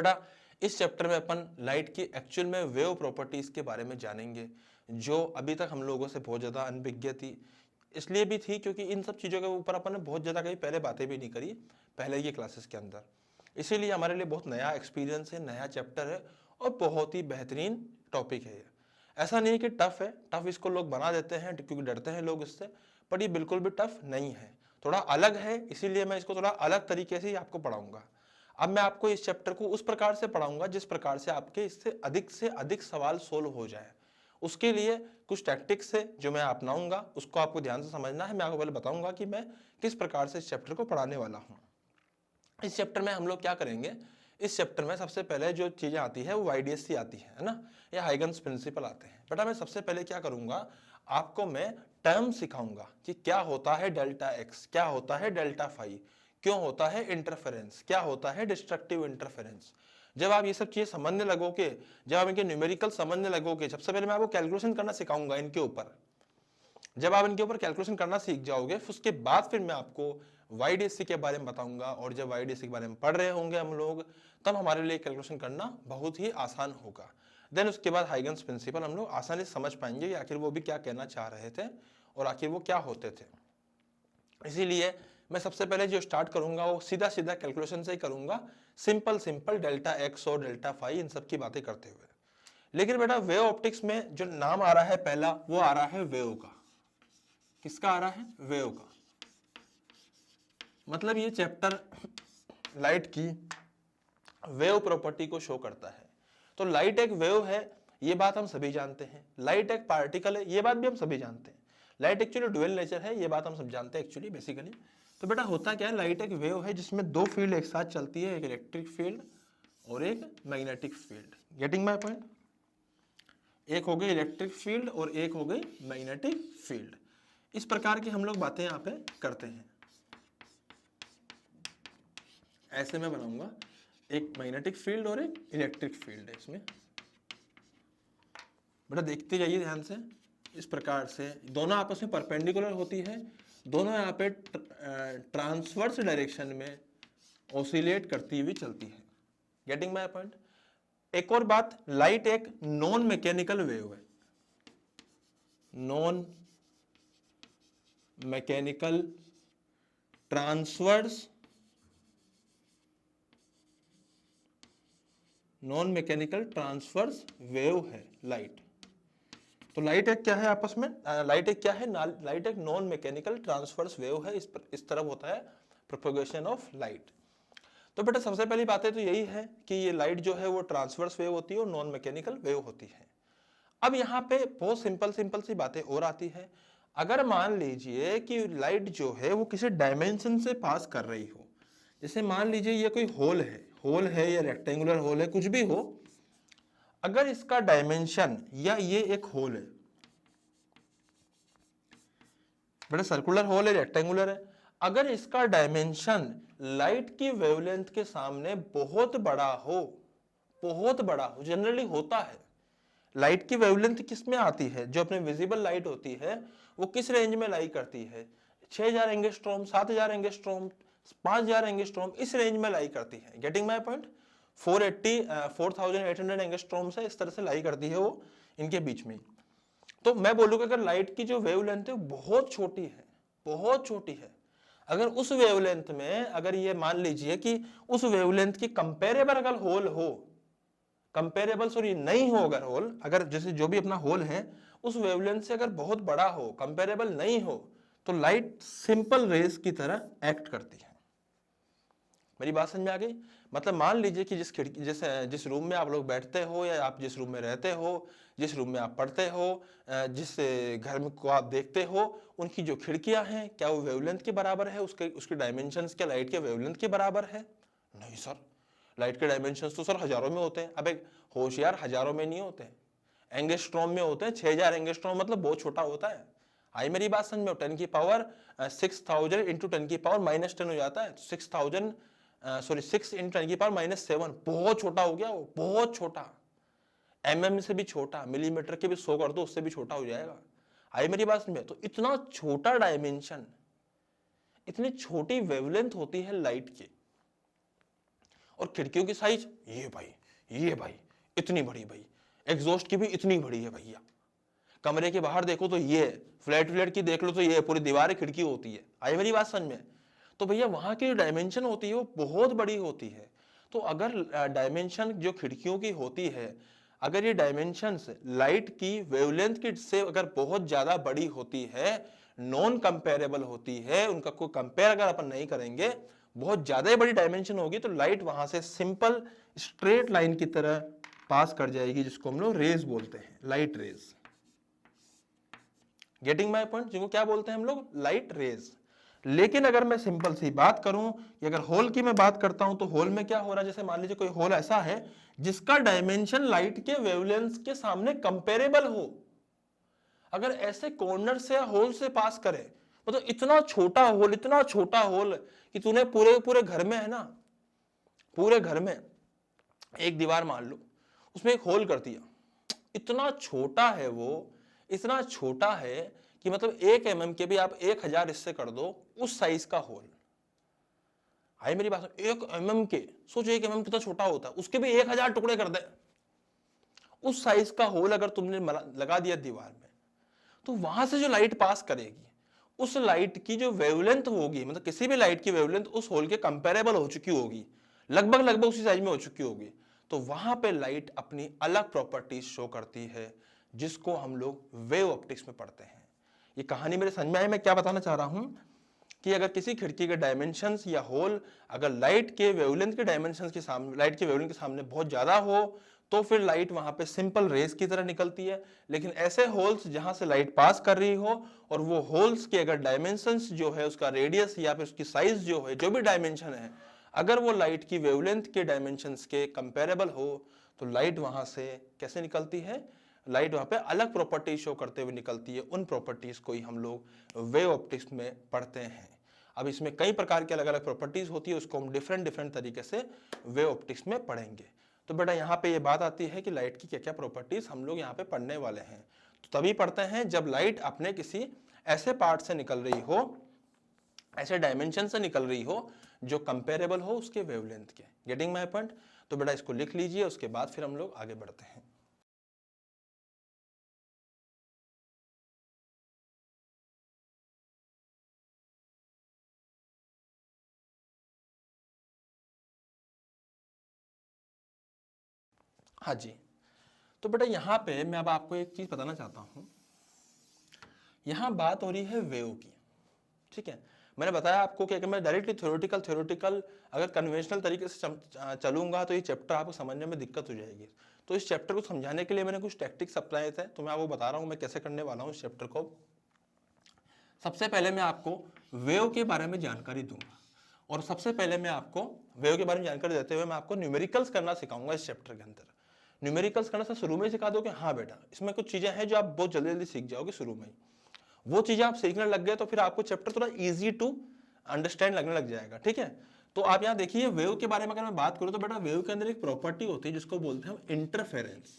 बेटा इस चैप्टर में अपन लाइट की एक्चुअल में वेव प्रॉपर्टीज के बारे में जानेंगे, जो अभी तक हम लोगों से बहुत ज्यादा अनभिज्ञ थी। इसलिए भी थी क्योंकि इन सब चीजों के ऊपर अपन ने बहुत ज्यादा कहीं पहले बातें भी नहीं करी पहले की क्लासेस के अंदर। इसीलिए हमारे लिए बहुत नया एक्सपीरियंस है, नया चैप्टर है और बहुत ही बेहतरीन टॉपिक है ये। ऐसा नहीं है कि टफ है, टफ इसको लोग बना देते हैं क्योंकि डरते हैं लोग इससे, पर ये बिल्कुल भी टफ नहीं है, थोड़ा अलग है। इसीलिए मैं इसको थोड़ा अलग तरीके से ही आपको पढ़ाऊंगा। अब मैं आपको इस चैप्टर को उस प्रकार से पढ़ाऊंगा जिस प्रकार से आपके इससे अधिक सवाल सोल्व हो जाए। उसके लिए कुछ टैक्टिक्स है जो मैं अपनाऊंगा, उसको आपको ध्यान से समझना है। मैं आपको पहले बताऊंगा कि मैं किस प्रकार से इस चैप्टर को पढ़ाने वाला हूं। इस चैप्टर में हम लोग क्या करेंगे, इस चैप्टर में सबसे पहले जो चीजें आती है वो आईडीएससी आती है ना, या हाइगन्स प्रिंसिपल आते हैं। बेटा मैं सबसे पहले क्या करूंगा, आपको मैं टर्म सिखाऊंगा कि क्या होता है डेल्टा एक्स, क्या होता है डेल्टा फाई, क्यों होता है इंटरफेरेंस, क्या होता है डिस्ट्रक्टिव इंटरफेरेंस। जब आप ये सब चीजें समझने लगोगे, जब आप इनके न्यूमेरिकल समझने लगोगे, सबसे पहले मैं आपको कैलकुलेशन करना सिखाऊंगा इनके ऊपर। जब आप इनके ऊपर कैलकुलेशन करना सीख जाओगे उसके बाद फिर मैं आपको वाईडीएससी के बारे में बताऊंगा। और जब वाईडीएससी के बारे में पढ़ रहे होंगे हम लोग, तब हमारे लिए कैलकुलेशन करना बहुत ही आसान होगा। देन उसके बाद हाइगन्स प्रिंसिपल हम लोग आसानी से समझ पाएंगे कि आखिर वो भी क्या कहना चाह रहे थे और आखिर वो क्या होते थे। इसीलिए मैं सबसे पहले जो स्टार्ट करूंगा वो सीधा सीधा कैलकुलेशन से ही करूंगा, सिंपल डेल्टा एक्स और डेल्टा फाई इन सब की बातें करते हुए। लेकिन बेटा वेव ऑप्टिक्स में जो नाम आ रहा है पहला, वो आ रहा है वेव का। किसका आ रहा है, वेव का। मतलब ये चैप्टर लाइट की वेव प्रॉपर्टी को शो करता है। तो लाइट एक वेव है, ये बात हम सभी जानते हैं। लाइट एक पार्टिकल है, ये बात भी हम सभी जानते हैं। लाइट एक्चुअली ड्यूअल नेचर है, ये बात हम सब जानते हैं एक्चुअली बेसिकली। तो बेटा होता क्या है, लाइट एक वेव है जिसमें दो फील्ड एक साथ चलती है, एक इलेक्ट्रिक फील्ड और एक magnetic field. Getting my point. एक हो गई इलेक्ट्रिक फील्ड और एक हो गई मैग्नेटिक फील्ड। इस प्रकार की हम लोग बातें यहाँ पे करते हैं। ऐसे मैं बनाऊंगा, एक मैग्नेटिक फील्ड और एक इलेक्ट्रिक फील्ड है इसमें। बेटा देखते जाइए ध्यान से। इस प्रकार से दोनों आपस में परपेंडिकुलर होती है, दोनों यहाँ पे ट्रांसवर्स डायरेक्शन में ऑसिलेट करती हुई चलती है। Getting my point. एक और बात, लाइट एक नॉन मैकेनिकल वेव है। Non mechanical transverse, non mechanical transverse wave है लाइट। तो लाइट एक क्या है आपस में, लाइट एक क्या है, लाइट एक नॉन मैकेनिकल ट्रांसवर्स वेव है। इस तरफ होता है प्रोपगेशन ऑफ लाइट। तो बेटा सबसे पहली बातें तो यही है कि ये लाइट जो है वो ट्रांसवर्स वेव होती है और नॉन मैकेनिकल वेव होती है। अब यहाँ पे बहुत सिंपल सी बातें और आती है। अगर मान लीजिए कि लाइट जो है वो किसी डायमेंशन से पास कर रही हो, जैसे मान लीजिए ये कोई होल है या रेक्टेंगुलर होल है, कुछ भी हो, अगर इसका डायमेंशन, या ये एक होल है, बड़ा सर्कुलर होल है, रेक्टेंगुलर है, अगर इसका डायमेंशन लाइट की वेवलेंथ के सामने बहुत बड़ा हो, जनरली होता है। लाइट की वेवलेंथ किस में आती है, जो अपने विजिबल लाइट होती है वो किस रेंज में लाई करती है, 6000 एंगस्ट्रॉम, 7000 एंगस्ट्रॉम, 5000 एंगस्ट्रॉम, इस रेंज में लाई करती है। Getting my point. 4800 एंगस्ट्रॉम से इस तरह से लाई करती है वो, इनके बीच में। तो मैं बोलूंगा अगर लाइट की जो वेवलेंथ है बहुत छोटी है, बहुत छोटी है, अगर उस वेवलेंथ में, अगर ये मान लीजिए कि उस वेवलेंथ की कंपेरेबल अगर होल हो, कंपेरेबल सॉरी नहीं हो, अगर होल, अगर जैसे जो भी अपना होल है उस वेवलेंथ से अगर बहुत बड़ा हो, कंपेरेबल नहीं हो, तो लाइट सिंपल रेज की तरह एक्ट करती है। मेरी बात समझ में आ गई। मतलब मान लीजिए कि जिस रूम में आप लोग बैठते हो, या आप जिस रूम में रहते हो, जिस रूम में आप पढ़ते हो, जिस घर में को आप देखते हो, उनकी जो खिड़कियां हैं, क्या वो वेवलेंथ के बराबर है, उसके डायमेंशंस क्या लाइट के वेवलेंथ के बराबर है? नहीं सर, लाइट के डायमेंशंस तो सर हजारों में होते हैं। अब एक होशियार, हजारों में नहीं होते, एंगस्ट्रॉम में होते हैं। 6000 एंगस्ट्रॉम मतलब बहुत छोटा होता है। आई मेरी बात समझ में? 10 की पावर 6000 इंटू 10 की पावर -10 हो जाता है। 6000 सॉरी 6 इंटू 10 की पावर -7, बहुत छोटा हो गया वो, बहुत छोटा। से भी छोटा, मिलीमीटर के भी 100 कर दो, उससे भी छोटा हो जाएगा। आई मेरी बात समझ में? तो इतना छोटा डायमेंशन, इतनी छोटी वेवलेंथ होती है लाइट की, और खिड़कियों की साइज ये भाई इतनी बड़ी भाई, एग्जॉस्ट की भी इतनी बड़ी है भैया। कमरे के बाहर देखो तो ये, फ्लैट की देख लो तो ये पूरी दीवार खिड़की होती है। आई मेरी बात समझ में? तो भैया वहां की डायमेंशन होती है वो बहुत बड़ी होती है। तो अगर डायमेंशन जो खिड़कियों की होती है, अगर ये डायमेंशंस लाइट की वेवलेंथ की से अगर बहुत ज्यादा बड़ी होती है, नॉन कंपेरेबल होती है, उनका कोई कंपेयर अगर अपन नहीं करेंगे, बहुत ज्यादा बड़ी डायमेंशन होगी, तो लाइट वहां से सिंपल स्ट्रेट लाइन की तरह पास कर जाएगी, जिसको हम लोग रेज बोलते हैं, light rays. Getting my point? जिनको क्या बोलते हैं हम लोग? Light rays. लेकिन अगर मैं सिंपल सी बात करूं कि अगर होल की मैं बात करता हूं, तो होल में क्या हो रहा है, जैसे मान लीजिए कोई होल ऐसा है जिसका डायमेंशन लाइट के वेवलेंथ के सामने कंपेरेबल हो, अगर ऐसे कॉर्नर से या होल से पास करे, मतलब इतना छोटा होल कि तूने पूरे पूरे घर में है ना, पूरे घर में एक दीवार मान लो, उसमें एक होल कर दिया, इतना छोटा है वो, इतना छोटा है कि मतलब 1 mm के भी आप 1000 हिस्से कर दो, उस साइज का होल। आई मेरी बात? 1 mm के, सोचो 1 mm कितना छोटा होता है, उसके भी 1000 टुकड़े कर दे, उस साइज का होल अगर तुमने लगा दिया दीवार में, तो वहां से जो लाइट पास करेगी, उस लाइट की जो वेवलेंथ होगी, मतलब किसी भी लाइट की वेवलेंथ उस होल के कंपेरेबल हो चुकी होगी, लगभग उसी साइज में हो चुकी होगी, तो वहां पे लाइट अपनी अलग प्रॉपर्टीज शो करती है, जिसको हम लोग वेव ऑप्टिक्स में पढ़ते हैं। ये कहानी मेरे समझ में आई? मैं क्या बताना चाह रहा हूं कि अगर किसी खिड़की के डायमेंशंस या होल अगर लाइट के वेवलेंथ के डायमेंशंस के सामने, लाइट के वेवलेंथ के सामने बहुत ज्यादा हो, तो फिर लाइट वहां पे सिंपल रेज की तरह निकलती है। लेकिन ऐसे होल्स जहां से लाइट पास कर रही हो, और वो होल्स के अगर डायमेंशंस जो है, उसका रेडियस या फिर उसकी साइज जो है, जो भी डायमेंशन है, अगर वो लाइट की वेवलेंथ के डायमेंशंस के कंपेरेबल हो, तो लाइट वहां से कैसे निकलती है? लाइट वहां पे अलग प्रॉपर्टी शो करते हुए निकलती है। उन प्रॉपर्टीज को ही हम लोग वेव ऑप्टिक्स में पढ़ते हैं। अब इसमें कई प्रकार की अलग अलग प्रॉपर्टीज होती है, उसको हम डिफरेंट तरीके से वेव ऑप्टिक्स में पढ़ेंगे। तो बेटा यहाँ पे ये बात आती है कि लाइट की क्या क्या प्रॉपर्टीज हम लोग यहाँ पे पढ़ने वाले हैं। तो तभी पढ़ते हैं जब लाइट अपने किसी ऐसे पार्ट से निकल रही हो, ऐसे डायमेंशन से निकल रही हो जो कंपेरेबल हो उसके वेवलेंथ के। Getting my point? तो बेटा इसको लिख लीजिए, उसके बाद फिर हम लोग आगे बढ़ते हैं। हाँ जी, तो बेटा यहाँ पे मैं अब आपको एक चीज बताना चाहता हूँ। यहाँ बात हो रही है वेव की, ठीक है। मैंने बताया आपको कि अगर मैं डायरेक्टली थ्योरेटिकल अगर कन्वेंशनल तरीके से चलूंगा तो ये चैप्टर आपको समझने में दिक्कत हो जाएगी। तो इस चैप्टर को समझाने के लिए मैंने कुछ टैक्टिक्स अपनाए थे, तो मैं आपको बता रहा हूँ मैं कैसे करने वाला हूँ इस चैप्टर को। सबसे पहले मैं आपको वेव के बारे में जानकारी दूंगा, और सबसे पहले मैं आपको वेव के बारे में जानकारी देते हुए मैं आपको न्यूमेरिकल्स करना सिखाऊंगा इस चैप्टर के अंदर। न्यूमेरिकल्स करना से शुरू में ही सिखा दो कि हाँ बेटा इसमें कुछ चीजें हैं जो आप बहुत जल्दी जल्दी सीख जाओगे शुरू में ही। वो चीजें आप सीखने लग गए तो फिर आपको चैप्टर थोड़ा इजी टू अंडरस्टैंड लगने लग जाएगा, ठीक है। तो आप यहाँ देखिए वेव के बारे में अगर मैं बात करूं तो बेटा वेव के अंदर एक प्रॉपर्टी होती है जिसको बोलते हैं हम इंटरफेरेंस।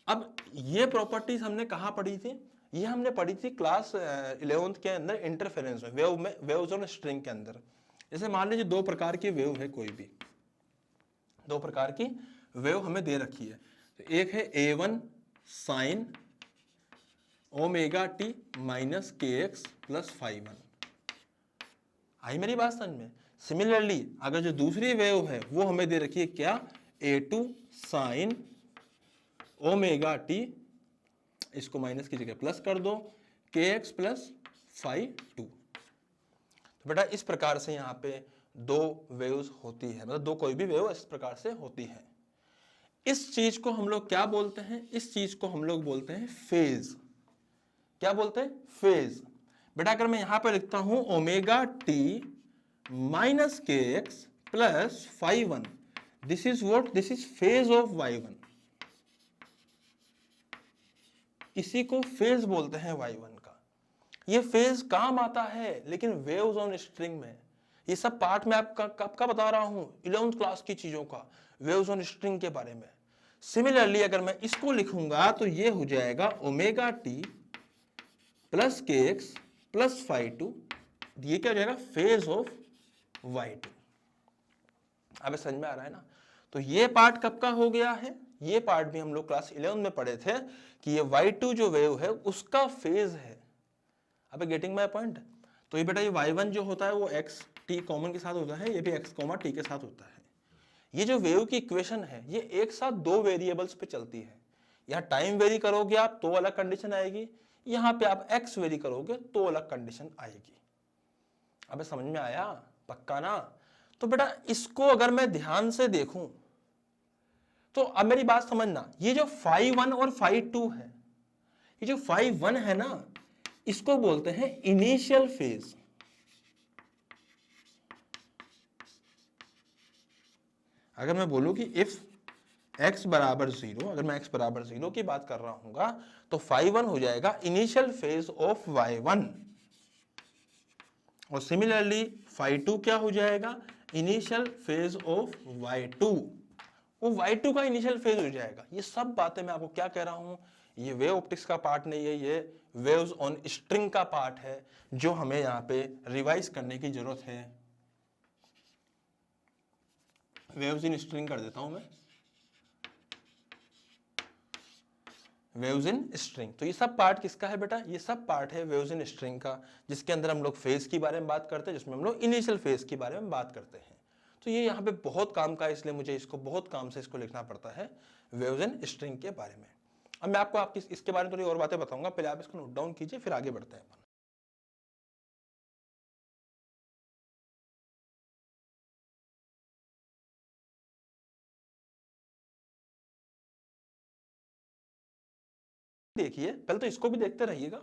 अब ये प्रॉपर्टीज हमने कहाँ पढ़ी थी? ये हमने पढ़ी थी क्लास 11th के अंदर इंटरफेरेंस में वेव्स ऑन स्ट्रिंग के अंदर। जैसे मान लीजिए दो प्रकार की वेव है, कोई भी दो प्रकार की वेव हमें दे रखी है। तो एक है A1 sine omega T minus के एक्स प्लस फाइव 1। आई मेरी बात समझ में? सिमिलरली अगर जो दूसरी वेव है वो हमें दे रखी है क्या? A2 साइन ओमेगा टी, इसको माइनस की जगह प्लस कर दो, के एक्स प्लस फाइव 2। तो बेटा इस प्रकार से यहाँ पे दो वेव्स होती है, मतलब दो कोई भी वेव इस प्रकार से होती है। इस चीज को हम लोग क्या बोलते हैं? इस चीज को हम लोग बोलते हैं फेज। क्या बोलते हैं? फेज। बेटा अगर मैं यहां पर लिखता हूं ओमेगा टी माइनस के x plus five 1, this is what? This is phase of y1। इसी को फेज बोलते हैं y1 का। ये फेज काम आता है लेकिन वेव्स ऑन स्ट्रिंग में। ये सब पार्ट में आपका बता रहा हूं 11th क्लास की चीजों का, वेव्स ऑन स्ट्रिंग के बारे में। सिमिलरली अगर मैं इसको लिखूंगा तो ये हो जाएगा omega T plus k x plus five 2, ये क्या हो जाएगा? Phase of y2। अब समझ में आ रहा है ना। तो ये पार्ट कब का हो गया है, ये पार्ट भी हम लोग क्लास 11 में पढ़े थे कि ये y2 जो वेव है उसका फेज है। अब गेटिंग माय पॉइंट। तो ये बेटा ये y1 जो होता है वो x t कॉमन के साथ होता है, ये भी x t के साथ होता है। ये जो वेव की इक्वेशन है ये एक साथ दो वेरिएबल्स पे चलती है। यहाँ टाइम वेरी करोगे आप तो अलग कंडीशन आएगी, यहाँ पे आप x वेरी करोगे तो अलग कंडीशन आएगी। अब समझ में आया, पक्का ना। तो बेटा इसको अगर मैं ध्यान से देखूं तो अब मेरी बात समझना, ये जो phi1 और phi2 है, ये जो phi1 है ना इसको बोलते हैं इनिशियल फेज। अगर मैं बोलूं कि इफ x बराबर 0, अगर मैं x बराबर 0 की बात कर रहा हूंगा तो phi1 हो जाएगा इनिशियल फेज ऑफ y1 और सिमिलरली phi2 क्या हो जाएगा, इनिशियल फेज ऑफ y2। वो y2 का इनिशियल फेज हो जाएगा। ये सब बातें मैं आपको क्या कह रहा हूं, ये वेव ऑप्टिक्स का पार्ट नहीं है, ये वेव्स ऑन स्ट्रिंग का पार्ट है जो हमें यहाँ पे रिवाइज करने की जरूरत है। वेव्स इन स्ट्रिंग कर देता हूं मैं, वेव्स इन स्ट्रिंग। तो ये सब पार्ट किसका है बेटा, ये सब पार्ट है वेव्स इन स्ट्रिंग का, जिसके अंदर हम लोग फेज के बारे में बात करते हैं, जिसमें हम लोग इनिशियल फेज के बारे में बात करते हैं। तो ये यहाँ पे बहुत काम का है, इसलिए मुझे इसको बहुत काम से इसको लिखना पड़ता है वेव्स इन स्ट्रिंग के बारे में। अब मैं आपको इसके बारे में थोड़ी और बातें बताऊंगा, पहले आप इसको नोट डाउन कीजिए फिर आगे बढ़ते हैं। देखिए पहले तो इसको भी देखते रहिएगा।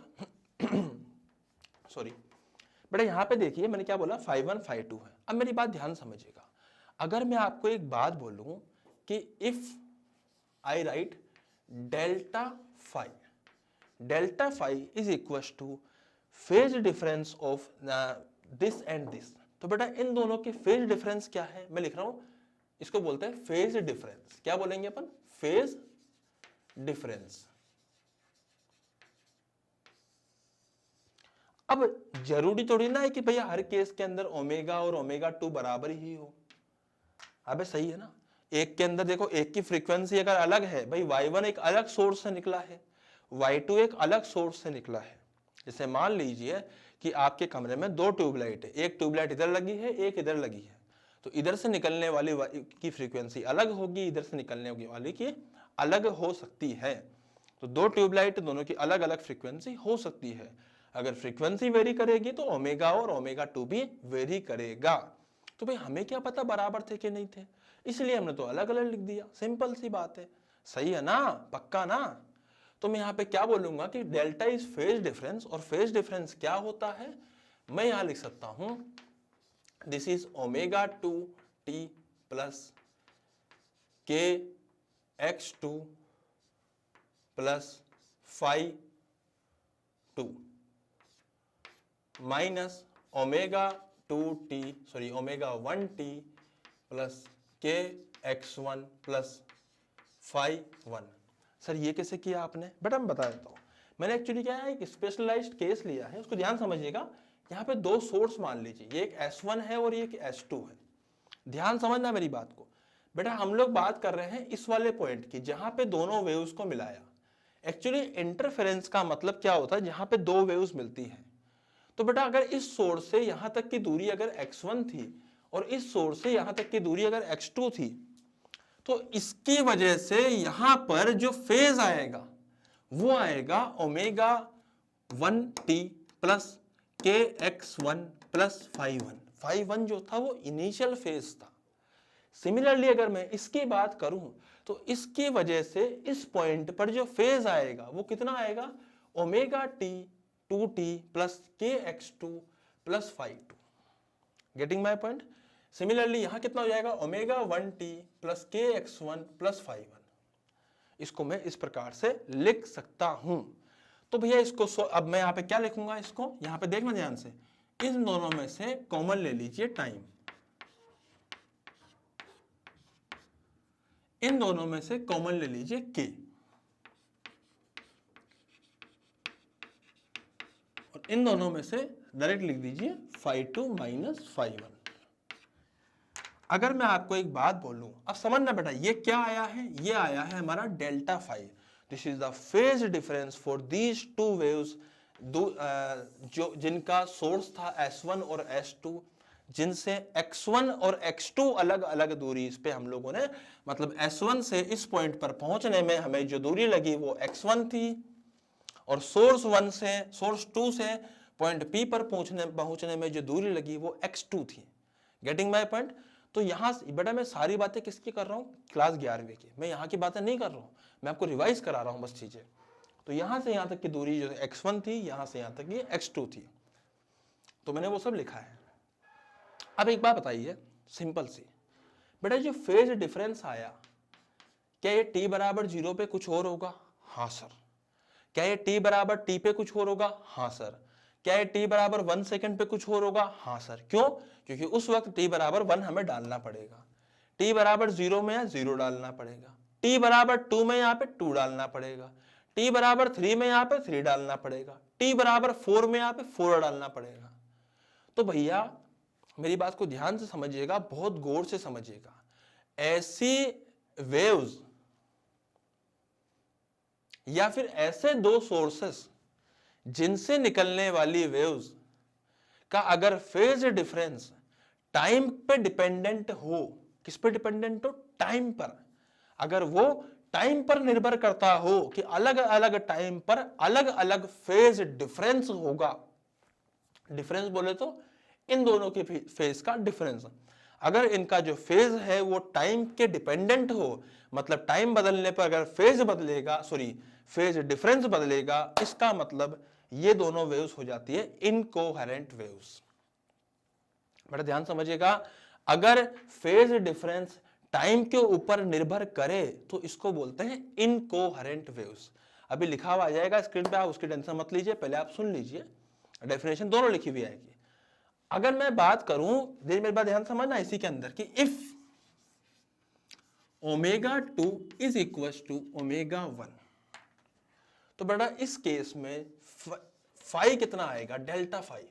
सॉरी बेटा, यहां पे देखिए मैंने क्या बोला, phi1 phi2 है। अब मेरी बात ध्यान समझिएगा, अगर मैं आपको एक बात बोलूं कि if I write delta phi is equal to phase difference of this and this, तो बेटा इन दोनों के फेज डिफरेंस क्या है, मैं लिख रहा हूं, इसको बोलते हैं फेज डिफरेंस। क्या बोलेंगे अपन, फेज डिफरेंस। अब जरूरी थोड़ी ना है कि भैया हर केस के अंदर ओमेगा और ओमेगा 2 बराबर ही हो। अबे सही है ना, एक के अंदर देखो एक की फ्रीक्वेंसी अगर अलग है, भाई y1 एक अलग सोर्स से निकला है, y2 एक अलग सोर्स से निकला है। जैसे मान लीजिए कि आपके कमरे में दो ट्यूबलाइट है, एक ट्यूबलाइट इधर लगी है एक इधर लगी है, तो इधर से निकलने वाली की फ्रीक्वेंसी अलग होगी, इधर से निकलने वाली की अलग हो सकती है। तो दो ट्यूबलाइट दोनों की अलग अलग फ्रीक्वेंसी हो सकती है। अगर फ्रीक्वेंसी वेरी करेगी तो ओमेगा और ओमेगा 2 भी वेरी करेगा। तो भाई हमें क्या पता बराबर थे कि नहीं थे, इसलिए हमने तो अलग अलग लिख दिया, सिंपल सी बात है। सही है ना, पक्का ना। तो मैं यहाँ पे क्या बोलूंगा कि डेल्टा इज फेज डिफरेंस, और फेज डिफरेंस क्या होता है, मैं यहां लिख सकता हूं this is omega 2 t plus k x 2 plus phi 2 minus omega omega 1 t plus k x 1 plus phi 1। Sir ये कैसे किया आपने, बेटा मैं बता देता हूँ। मैंने एक्चुअली क्या है, एक स्पेशलाइज्ड केस लिया है, उसको ध्यान समझिएगा। यहाँ पे दो सोर्स मान लीजिए, ये एक S1 है और ये एक S2 है। ध्यान समझना मेरी बात को बेटा, हम लोग बात कर रहे हैं इस वाले पॉइंट की जहां पे दोनों वेव्स को मिलाया। एक्चुअली इंटरफेरेंस का मतलब क्या होता है, जहां पे दो वेव्स मिलती हैं। तो बेटा अगर इस सोर्स से यहां तक की दूरी अगर x1 थी और इस सोर्स से यहां तक की दूरी अगर x2 थी, तो इसकी वजह से यहां पर जो फेज आएगा वो आएगा omega 1 t plus k x 1 plus phi 1 जो था वो इनिशियल फेज था। सिमिलरली अगर मैं इसकी बात करूं तो इसकी वजह से इस पॉइंट पर जो फेज आएगा वो कितना आएगा, omega t 2t plus k x 2 plus phi 2। Getting my point. Similarly यहां कितना हो जाएगा, omega 1t plus k x 1 plus phi 1। इसको मैं इस प्रकार से लिख सकता हूं। तो भैया इसको अब मैं यहां पे क्या लिखूंगा, इसको यहां पे देखना ध्यान से, इन दोनों में से कॉमन ले लीजिए टाइम, इन दोनों में से कॉमन ले लीजिए k, और इन दोनों में से डायरेक्ट लिख दीजिए फाई 2 माइनस फाई 1। अगर मैं आपको एक बात बोलूं, अब समझना बेटा, ये क्या आया है, ये आया है हमारा delta phi. This is the phase difference for these two waves, जो जिनका सोर्स था S1 और S2, जिनसे X1 और X2 अलग अलग दूरी, इस पे हम लोगों ने मतलब S1 से इस पॉइंट पर पहुंचने में हमें जो दूरी लगी वो X1 थी, और सोर्स 2 से पॉइंट P पर पहुंचने में जो दूरी लगी वो X2 थी। Getting my point? तो यहां बेटा मैं सारी बातें किसकी कर रहा हूं, क्लास 11वीं की, मैं यहां की बातें नहीं कर रहा हूं, मैं आपको रिवाइज करा रहा हूं बस चीजें। तो यहां से यहां तक की दूरी जो X1 थी, यहां से यहां तक की X2 थी, तो मैंने वो सब लिखा है। अब एक बात बताइए सिंपल सी, बेटा जो फेज डिफरेंस आया, क्या ये t बराबर 0 पे कुछ और होगा? हाँ सर। क्या ये t बराबर t पे कुछ और होगा? हाँ सर। क्या ये t बराबर 1 सेकंड पे कुछ और होगा? हाँ सर। क्यों? क्योंकि उस वक्त t बराबर 1 हमें डालना पड़ेगा, t बराबर 0 में 0 डालना पड़ेगा, t बराबर 2 में यहाँ पे 2 डालना पड़ेगा, t बराबर 3 में यहाँ पे 3 डालना पड़ेगा, t बराबर 4 में यहाँ पे 4 डालना पड़ेगा। तो भैया मेरी बात को ध्यान से समझिएगा, बहुत गौर से समझिएगा, ऐसी वेव्स या फिर ऐसे दो सोर्सेस जिनसे निकलने वाली वेव्स का अगर फेज डिफरेंस टाइम पे डिपेंडेंट हो, किस पे डिपेंडेंट हो? टाइम पर। अगर वो टाइम पर निर्भर करता हो कि अलग अलग टाइम पर अलग अलग फेज डिफरेंस होगा, डिफरेंस बोले तो इन दोनों के फेज का डिफरेंस, अगर इनका जो फेज है वो टाइम के डिपेंडेंट हो, मतलब टाइम बदलने पर अगर फेज बदलेगा, सॉरी फेज डिफरेंस बदलेगा, इसका मतलब ये दोनों वेव्स हो जाती है इनकोहेरेंट वेव्स। बड़ा ध्यान समझिएगा, अगर फेज डिफरेंस टाइम के ऊपर निर्भर करे तो इसको बोलते हैं इनकोहेरेंट वेव्स। अभी लिखा हुआ आ जाएगा स्क्रीन पे, आप उसकी टेंशन मत लीजिए, पहले आप सुन लीजिए, डेफिनेशन दोनों लिखी हुई आएगी। अगर मैं बात करूं, मेरी बात ध्यान समझना इसी के अंदर, कि if omega 2 is equal to omega 1, तो बेटा इस केस में फाई कितना आएगा? Delta phi.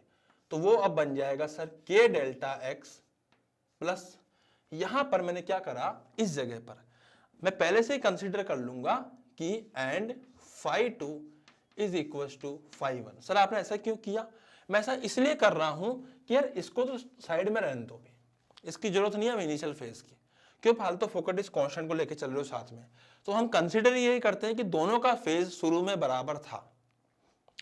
तो वो अब बन जाएगा सर के डेल्टा एक्स प्लस, यहां पर मैंने क्या करा, इस जगह पर मैं पहले से ही कंसीडर कर लूंगा कि and phi 2 is equal to phi 1। Sir आपने ऐसा क्यों किया? मैं ऐसा इसलिए कर रहा हूं कि यार इसको तो साइड में रहने दो भी, इसकी जरूरत नहीं है इनिशियल फेज की, क्यों फालतू फोकट इस कांस्टेंट को लेके चल रहे हो साथ में। तो हम कंसीडर यही करते हैं कि दोनों का फेज शुरू में बराबर था।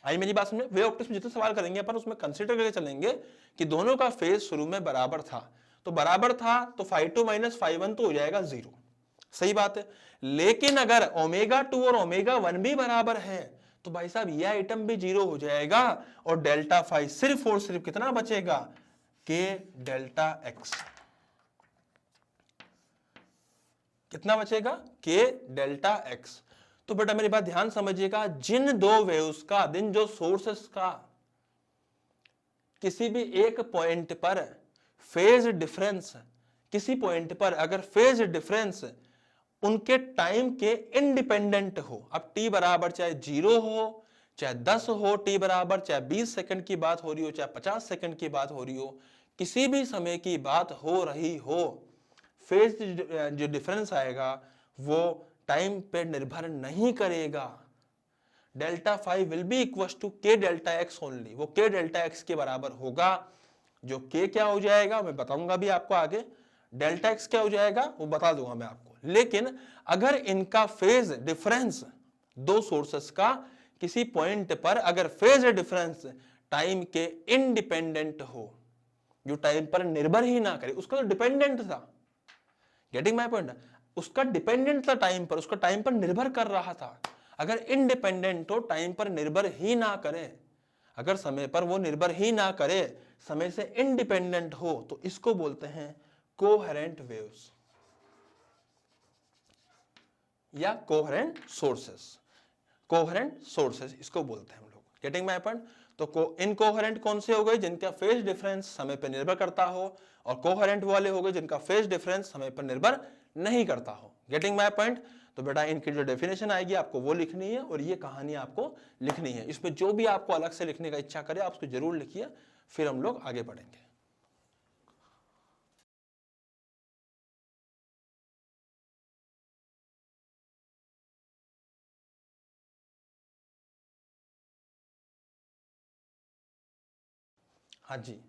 आई मेरी बात समझे? वे ऑप्टिक्स में जितने सवाल करेंगे अपन उसमें कंसीडर करके चलेंगे कि दोनों का फेज शुरू में बराबर था, तो बराबर था तो फाई 2 माइनस फाई 1 तो हो जाएगा 0, सही बात है। लेकिन अगर ओमेगा 2 और ओमेगा 1 भी बराबर है तो भाई साहब यह आइटम भी 0 हो जाएगा, और डेल्टा फाई सिर्फ और सिर्फ कितना बचेगा? के डेल्टा एक्स। कितना बचेगा? के डेल्टा एक्स। तो बेटा मेरी बात ध्यान समझिएगा, जिन दो वेव्स का, जिन जो सोर्सेस का किसी भी एक पॉइंट पर फेज डिफरेंस, किसी पॉइंट पर अगर फेज डिफरेंस उनके टाइम के इंडिपेंडेंट हो, अब t बराबर चाहे 0 हो चाहे 10 हो, t बराबर चाहे 20 सेकंड की बात हो रही हो चाहे 50 सेकंड की बात हो रही हो, किसी भी समय की बात हो रही हो, फेज जो डिफरेंस आएगा वो टाइम पे निर्भर नहीं करेगा। Delta five will be equal to K delta X only, वो के डेल्टा एक्स के बराबर होगा, जो के क्या हो जाएगा मैं बताऊंगा भी आपको आगे, डेल्टा एक्स क्या हो जाएगा वो बता दूंगा मैं आपको। लेकिन अगर इनका फेज डिफरेंस दो सोर्सेस का किसी पॉइंट पर अगर फेज डिफरेंस टाइम के इंडिपेंडेंट हो, जो टाइम पर निर्भर ही ना करे, उसका तो डिपेंडेंट था, गेटिंग माय पॉइंट, उसका डिपेंडेंट था टाइम पर, उसका टाइम पर निर्भर कर रहा था। अगर इंडिपेंडेंट हो, टाइम पर निर्भर ही ना करे, अगर समय पर वो निर्भर ही ना करे, समय से इंडिपेंडेंट हो, तो इसको बोलते हैं कोहेरेंट वेव्स या कोहेरेंट सोर्सेस। कोहेरेंट सोर्सेस इसको बोलते हैं हम लोग, गेटिंग माय पॉइंट। तो इनकोहेरेंट कौन से हो गए? जिनका फेज डिफरेंस समय पर निर्भर करता हो, और कोहेरेंट वाले हो गए जिनका फेज डिफरेंस समय पर निर्भर नहीं करता हो, गेटिंग माय पॉइंट। तो बेटा इनकी जो डेफिनेशन आएगी आपको वो लिखनी है, और ये कहानी आपको लिखनी है। इसमें जो भी आपको अलग से लिखने का इच्छा करे आप उसको जरूर लिखिए, फिर हम लोग आगे बढ़ेंगे। हाँ जी,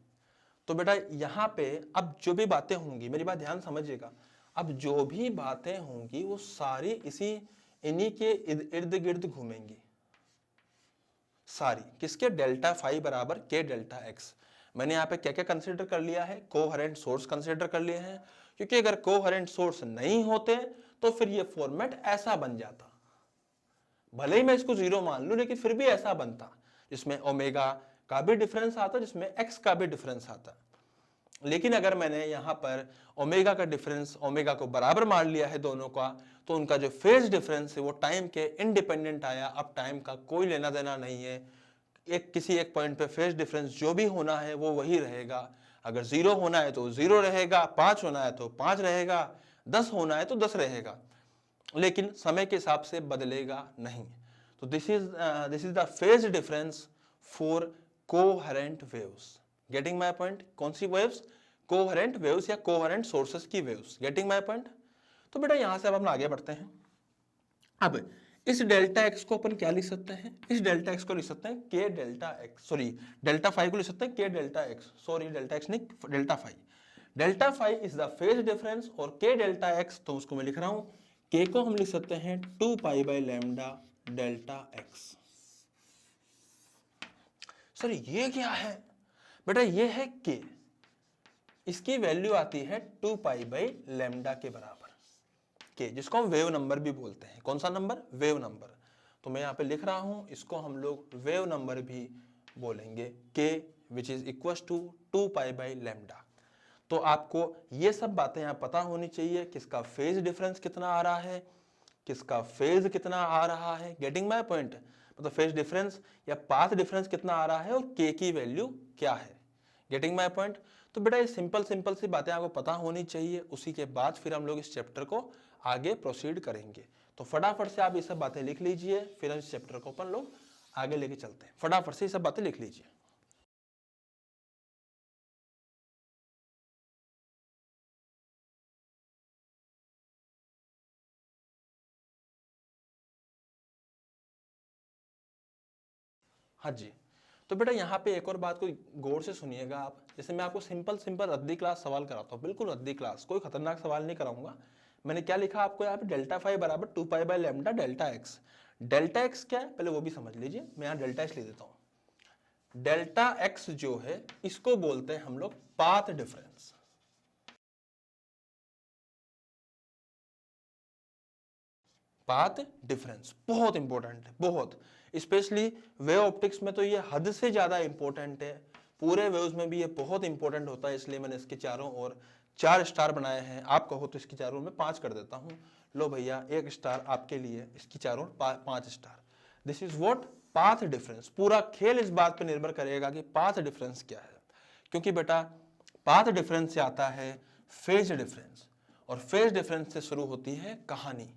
तो बेटा यहाँ पे अब जो भी बातें होंगी, मेरी बात ध्यान समझिएगा, अब जो भी बातें होंगी वो सारी इन्हीं के इर्द गिर्द घूमेंगी सारी। किसके? डेल्टा फाई बराबर के डेल्टा एक्स। मैंने यहाँ पे क्या क्या कंसिडर कर लिया है? कोहेरेंट सोर्स कंसिडर कर लिए हैं, क्योंकि अगर कोहेरेंट सोर्स नहीं होते तो फिर ये फॉर्मेट ऐसा बन जाता। भले ही मैं इसको जीरो मान लूं, लेकिन फिर भी ऐसा बनता जिसमें ओमेगा का भी डिफरेंस आता, जिसमें एक्स का भी डिफरेंस आता। लेकिन अगर मैंने यहां पर ओमेगा का डिफरेंस, ओमेगा को बराबर मान लिया है दोनों का, तो उनका जो फेज डिफरेंस है वो टाइम के इंडिपेंडेंट आया। अब टाइम का कोई लेना देना नहीं है, किसी एक पॉइंट पे फेज डिफरेंस जो भी होना है वो वही रहेगा। अगर 0 होना है तो 0 रहेगा, 5 होना है तो 5 रहेगा, 10 होना है तो 10 रहेगा, लेकिन समय के हिसाब से बदलेगा नहीं। तो this is the phase difference for coherent waves. Getting my point? कौन सी वेव्स? कोहेरेंट वेव्स या कोहेरेंट सोर्सेस की वेव्स। Getting my point? तो बेटा यहां से अब हम आगे बढ़ते हैं। अब इस डेल्टा एक्स को अपन क्या लिख सकते हैं? इस डेल्टा एक्स को लिख सकते हैं k delta x, sorry delta five को लिख सकते हैं k delta x, sorry delta x नहीं, delta five. Delta five is the phase difference, और के डेल्टा एक्स तो उसको मैं लिख रहा हूं, के को हम लिख सकते हैं 2 pi by lambda delta x. Sir ये क्या है? बेटा ये है के, इसकी वैल्यू आती है 2 पाई बाई लैम्डा के बराबर के, जिसको हम वेव नंबर भी बोलते हैं। कौन सा नंबर? Wave number. तो मैं यहाँ पे लिख रहा हूं, इसको हम लोग वेव नंबर भी बोलेंगे, K which is equal to 2 pi by lambda. तो आपको ये सब बातें यहाँ पता होनी चाहिए, किसका फेज डिफरेंस कितना आ रहा है, किसका फेज कितना आ रहा है। Getting my point? मतलब फेज डिफरेंस या पाथ डिफरेंस कितना आ रहा है, और के की वैल्यू क्या है। Getting my point? तो बेटा ये सिंपल सी बातें आपको पता होनी चाहिए, उसी के बाद फिर हम लोग इस चैप्टर को आगे प्रोसीड करेंगे। तो फटाफट से आप ये सब बातें लिख लीजिए, फिर हम इस चैप्टर को अपन लोग आगे लेके चलते हैं। फटाफट से ये सब बातें लिख लीजिए। हाँ जी, तो बेटा यहाँ पे एक और बात को गौर से सुनिएगा आप। जैसे मैं आपको सिंपल रद्दी क्लास सवाल कराता हूँ, बिल्कुल रद्दी क्लास, कोई खतरनाक सवाल नहीं कराऊंगा। मैंने क्या लिखा आपको यहाँ पे? डेल्टा फाइव बराबर 2 pi by lambda delta x. Delta x क्या है पहले वो भी समझ लीजिए, मैं यहाँ डेल्टा एक्स लिख देता हूँ। डेल्टा एक्स जो है इसको बोलते हैं हम लोग पाथ डिफरेंस। पाथ डिफरेंस बहुत इंपॉर्टेंट है, बहुत, स्पेशली वेव ऑप्टिक्स में तो ये हद से ज्यादा इंपॉर्टेंट है। पूरे वेव्स में भी ये बहुत इंपॉर्टेंट होता है, इसलिए मैंने इसके चारों ओर 4 स्टार बनाए हैं। आप कहो तो इसकी चारों में 5 कर देता हूं। लो भैया 1 स्टार आपके लिए, इसकी चारों 5 star. This is what? Path difference. पूरा खेल इस बात पर निर्भर करेगा कि पाथ डिफरेंस क्या है, क्योंकि बेटा पाथ डिफरेंस से आता है फेज डिफरेंस, और फेज डिफरेंस से शुरू होती है कहानी।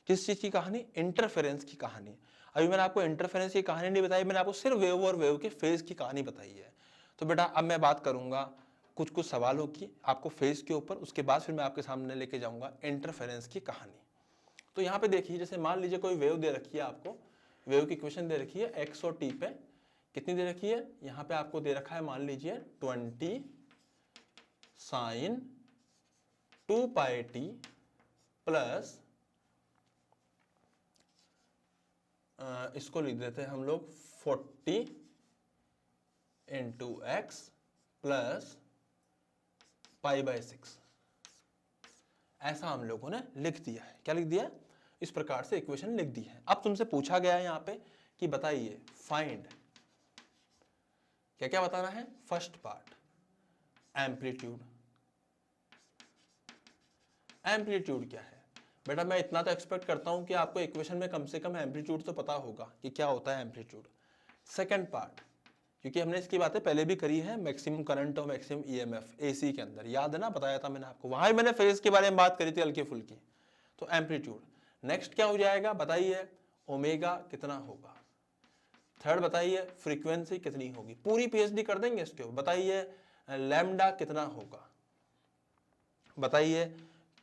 किस चीज की कहानी? इंटरफेरेंस की कहानी। अभी मैंने आपको इंटरफेरेंस की कहानी नहीं बताई, मैंने आपको सिर्फ वेव और वेव के फेज की कहानी बताई है। तो बेटा अब मैं बात करूंगा कुछ सवालों की आपको फेज के ऊपर, उसके बाद फिर मैं आपके सामने लेके जाऊंगा इंटरफेरेंस की कहानी। तो यहाँ पे देखिए, जैसे मान लीजिए कोई वेव दे रखी है आपको, वेव की इक्वेशन दे रखी है एक्स और टी पे, कितनी दे रखी है? यहाँ पे आपको दे रखा है मान लीजिए 20 साइन 2 पाई टी प्लस, इसको लिख देते हैं हम लोग 40 into x plus pi by 6। ऐसा हम लोगों ने लिख दिया है। क्या लिख दिया है? इस प्रकार से इक्वेशन लिख दी है। अब तुमसे पूछा गया है यहाँ पे कि बताइए फाइंड, क्या क्या बताना है? First part amplitude. एम्पलीट्यूड क्या है? बेटा मैं इतना तो एक्सपेक्ट करता हूं कि आपको इक्वेशन में कम से कम एम्पलीट्यूड तो पता होगा कि क्या होता है एम्पलीट्यूड। सेकंड पार्ट, क्योंकि हमने इसकी बातें पहले भी करी है, मैक्सिमम करंट और मैक्सिमम ईएमएफ एसी के अंदर, याद है ना? बताया था मैंने आपको, वहां मैंने फेज के बारे में बात करी थी हल्की फुल्की। तो एम्पलीट्यूड। नेक्स्ट क्या हो जाएगा बताइए? ओमेगा कितना होगा। थर्ड बताइए फ्रीक्वेंसी कितनी होगी, पूरी पीएचडी कर देंगे इसके ऊपर। बताइए लैम्डा कितना होगा, बताइए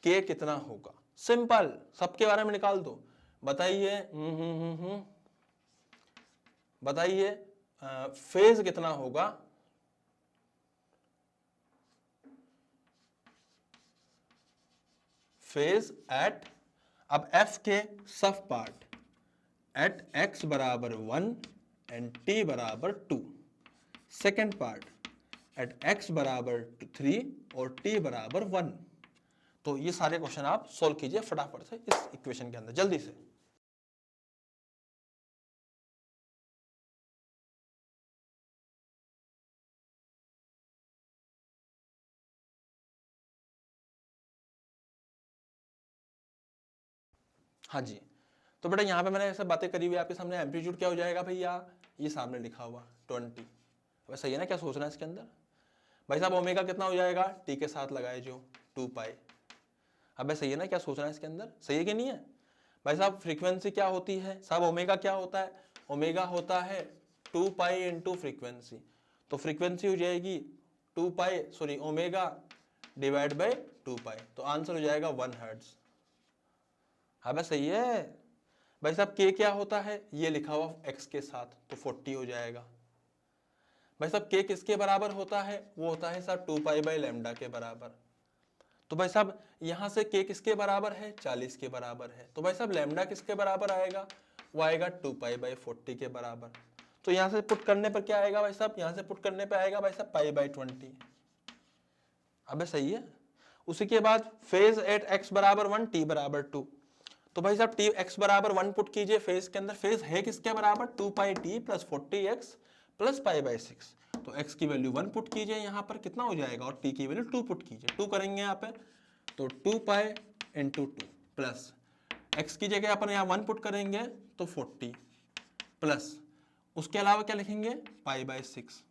के कितना होगा। सिंपल, सबके बारे में निकाल दो। बताइए बताइए फेज कितना होगा, फेज एट, अब एफ के सब पार्ट एट x बराबर 1 एंड t बराबर 2, सेकेंड पार्ट एट x बराबर 3 और t बराबर 1। तो ये सारे क्वेश्चन आप सोल्व कीजिए फटाफट से इस इक्वेशन के अंदर जल्दी से। हाँ जी, तो बेटा यहाँ पे मैंने ऐसे बातें करी हुई आपके सामने। एम्पलीट्यूड क्या हो जाएगा भैया, ये सामने लिखा हुआ 20। वैसे सही है ना, क्या सोचना है इसके अंदर भाई साहब? ओमेगा कितना हो जाएगा, टी के साथ लगाए जो 2 पाई। अब सही है ना, क्या सोचना है इसके अंदर, सही है कि नहीं है भाई साहब? फ्रीक्वेंसी क्या होती है साहब, ओमेगा क्या होता है, ओमेगा होता है 2 पाई इंटू फ्रीक्वेंसी। तो फ्रीक्वेंसी हो जाएगी 2 पाई सॉरी ओमेगा डिवाइड बाई 2 पाई, तो आंसर हो जाएगा 1 हर्ट्ज। हाँ बस सही है भाई साहब। के क्या होता है, ये लिखा हुआ एक्स के साथ, तो 40 हो जाएगा भाई साहब। के किसके बराबर होता है, वो होता है साहब 2 पाई बाई लैम्डा के बराबर। तो भाई साहब यहां से के किसके बराबर है, 40 के बराबर है। तो भाई साहब लैम्डा किसके बराबर आएगा, वो आएगा 2 पाई बाई 40 के बराबर। तो यहां से पुट करने पर क्या आएगा भाई साहब, यहां से पुट करने पर आएगा भाई साहब पाई बाई 20। अबे सही है। उसी के बाद फेज एट एक्स बराबर 1 टी बराबर 2। तो भाई साहब टी एक्स बराबर 1 पुट कीजिए फेज के अंदर। फेज है किसके बराबर, 2 pi t plus 40 x plus pi by 6। तो x की वैल्यू 1 पुट कीजिए यहाँ पर, कितना हो जाएगा, और t की वैल्यू 2 पुट कीजिए। 2 करेंगे यहाँ पे, तो 2 पाई इंटू 2 प्लस x की जगह अपन यहाँ 1 पुट करेंगे तो 40 प्लस उसके अलावा क्या लिखेंगे, पाई बाई 6।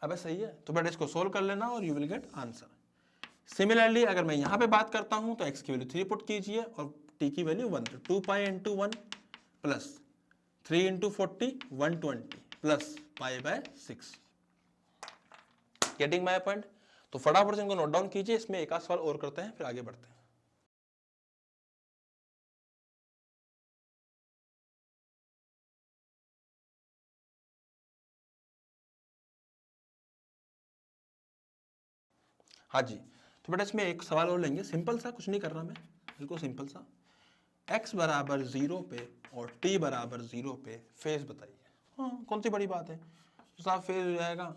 अब सही है, तो बेटा इसको सोल्व कर लेना और you will get answer. Similarly अगर मैं यहाँ पे बात करता हूँ तो x की वैल्यू 3 पुट कीजिए और t की वैल्यू 1, तो 2 pi into 1 plus 3 into 40 120 plus pi by 6। Getting my point? तो फटाफट से इनको नोट डाउन कीजिए। इसमें एक आध सवाल और करते हैं फिर आगे बढ़ते हैं। हाँ जी, तो बेटा इसमें एक सवाल और लेंगे, सिंपल सा, कुछ नहीं कर रहा मैं, बिल्कुल सिंपल सा। x बराबर 0 पे और t बराबर 0 पे फेज बताइए। हाँ कौन सी बड़ी बात है, तो साहब फेज हो जाएगा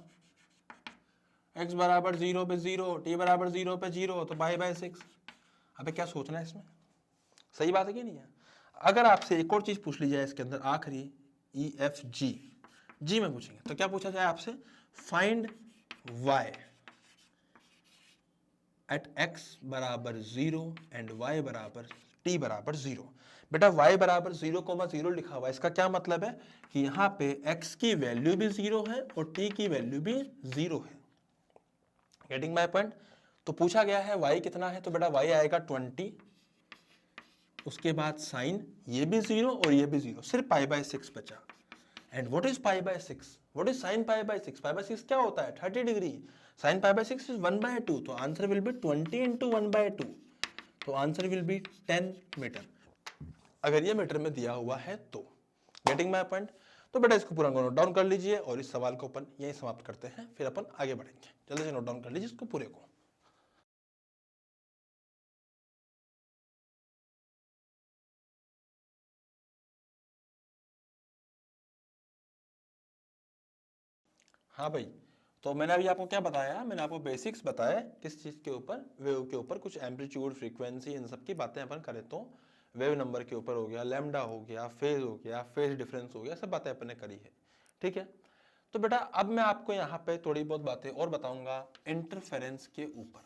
x बराबर 0 पे 0, t बराबर 0 पे 0, तो पाई बाय 6। अबे क्या सोचना है इसमें, सही बात है कि नहीं है? अगर आपसे एक और चीज पूछ ली जाए इसके अंदर आखिरी ई एफ जी में पूछेंगे, तो क्या पूछा जाए आपसे, फाइंड y एट x बराबर 0 एंड y बराबर t बराबर 0। बेटा y बराबर 0,0 लिखा हुआ है, इसका क्या मतलब है कि यहाँ पे x की वैल्यू भी 0 है और t की वैल्यू भी 0 है। Getting my point? तो पूछा गया है y कितना है, तो बेटा y आएगा 20, उसके बाद साइन ये भी 0 और ये भी 0, सिर्फ पाई बाय 6 बचा। And what is pi by 6, what is sine pi by 6? Pi by 6 क्या होता है, 30 degree. Sine pi by 6 is 1/2, तो आंसर विल बी 20 इंटू 1/2, तो आंसर विल बी 10 मीटर, अगर ये मीटर में दिया हुआ है तो। Getting my point? तो बेटा इसको पूरा नोट डाउन कर लीजिए और इस सवाल को अपन यहीं समाप्त करते हैं, फिर अपन आगे बढ़ेंगे। जल्दी से नोट डाउन कर लीजिए इसको पूरे को। हाँ भाई, तो मैंने अभी आपको क्या बताया, मैंने आपको बेसिक्स बताया किस चीज़ के ऊपर, वेव के ऊपर, कुछ एम्पलीट्यूड फ्रीक्वेंसी इन सब की बातें अपन करें तो वेव नंबर के ऊपर हो गया, लैम्डा हो गया, फेज हो गया, फेज डिफरेंस हो गया, सब बातें अपन ने करी है। ठीक है, तो बेटा अब मैं आपको यहाँ पे थोड़ी बहुत बातें और बताऊंगा इंटरफेरेंस के ऊपर।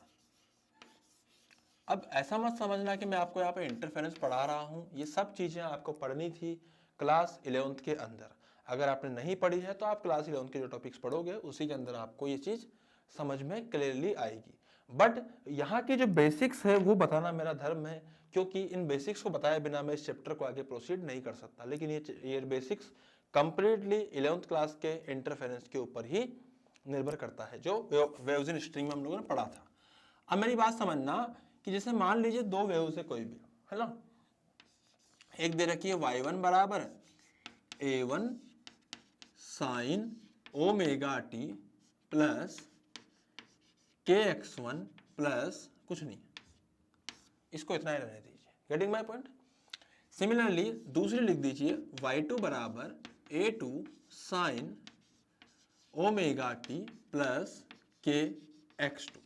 अब ऐसा मत समझना कि मैं आपको यहाँ पे इंटरफेरेंस पढ़ा रहा हूँ, ये सब चीज़ें आपको पढ़नी थी क्लास 11th के अंदर। अगर आपने नहीं पढ़ी है तो आप क्लास 11th के जो टॉपिक्स पढ़ोगे उसी के अंदर आपको ये चीज़ समझ में क्लियरली आएगी। बट यहाँ की जो बेसिक्स है वो बताना मेरा धर्म है, क्योंकि इन बेसिक्स को बताए बिना मैं इस चैप्टर को आगे प्रोसीड नहीं कर सकता। लेकिन ये बेसिक्स कंप्लीटली 11th क्लास के इंटरफेरेंस के ऊपर ही निर्भर करता है, जो वेव्स इन स्ट्रिंग में हम लोगों ने पढ़ा था। अब मेरी बात समझना कि जैसे मान लीजिए दो वेव्स है कोई भी, है ना, एक दे रखी है y1 बराबर a1 sine omega T plus kx1 plus कुछ नहीं, इसको इतना ही रहने दीजिए। Getting my point. सिमिलरली दूसरी लिख दीजिए y2 बराबर a2 sine omega T plus K x2।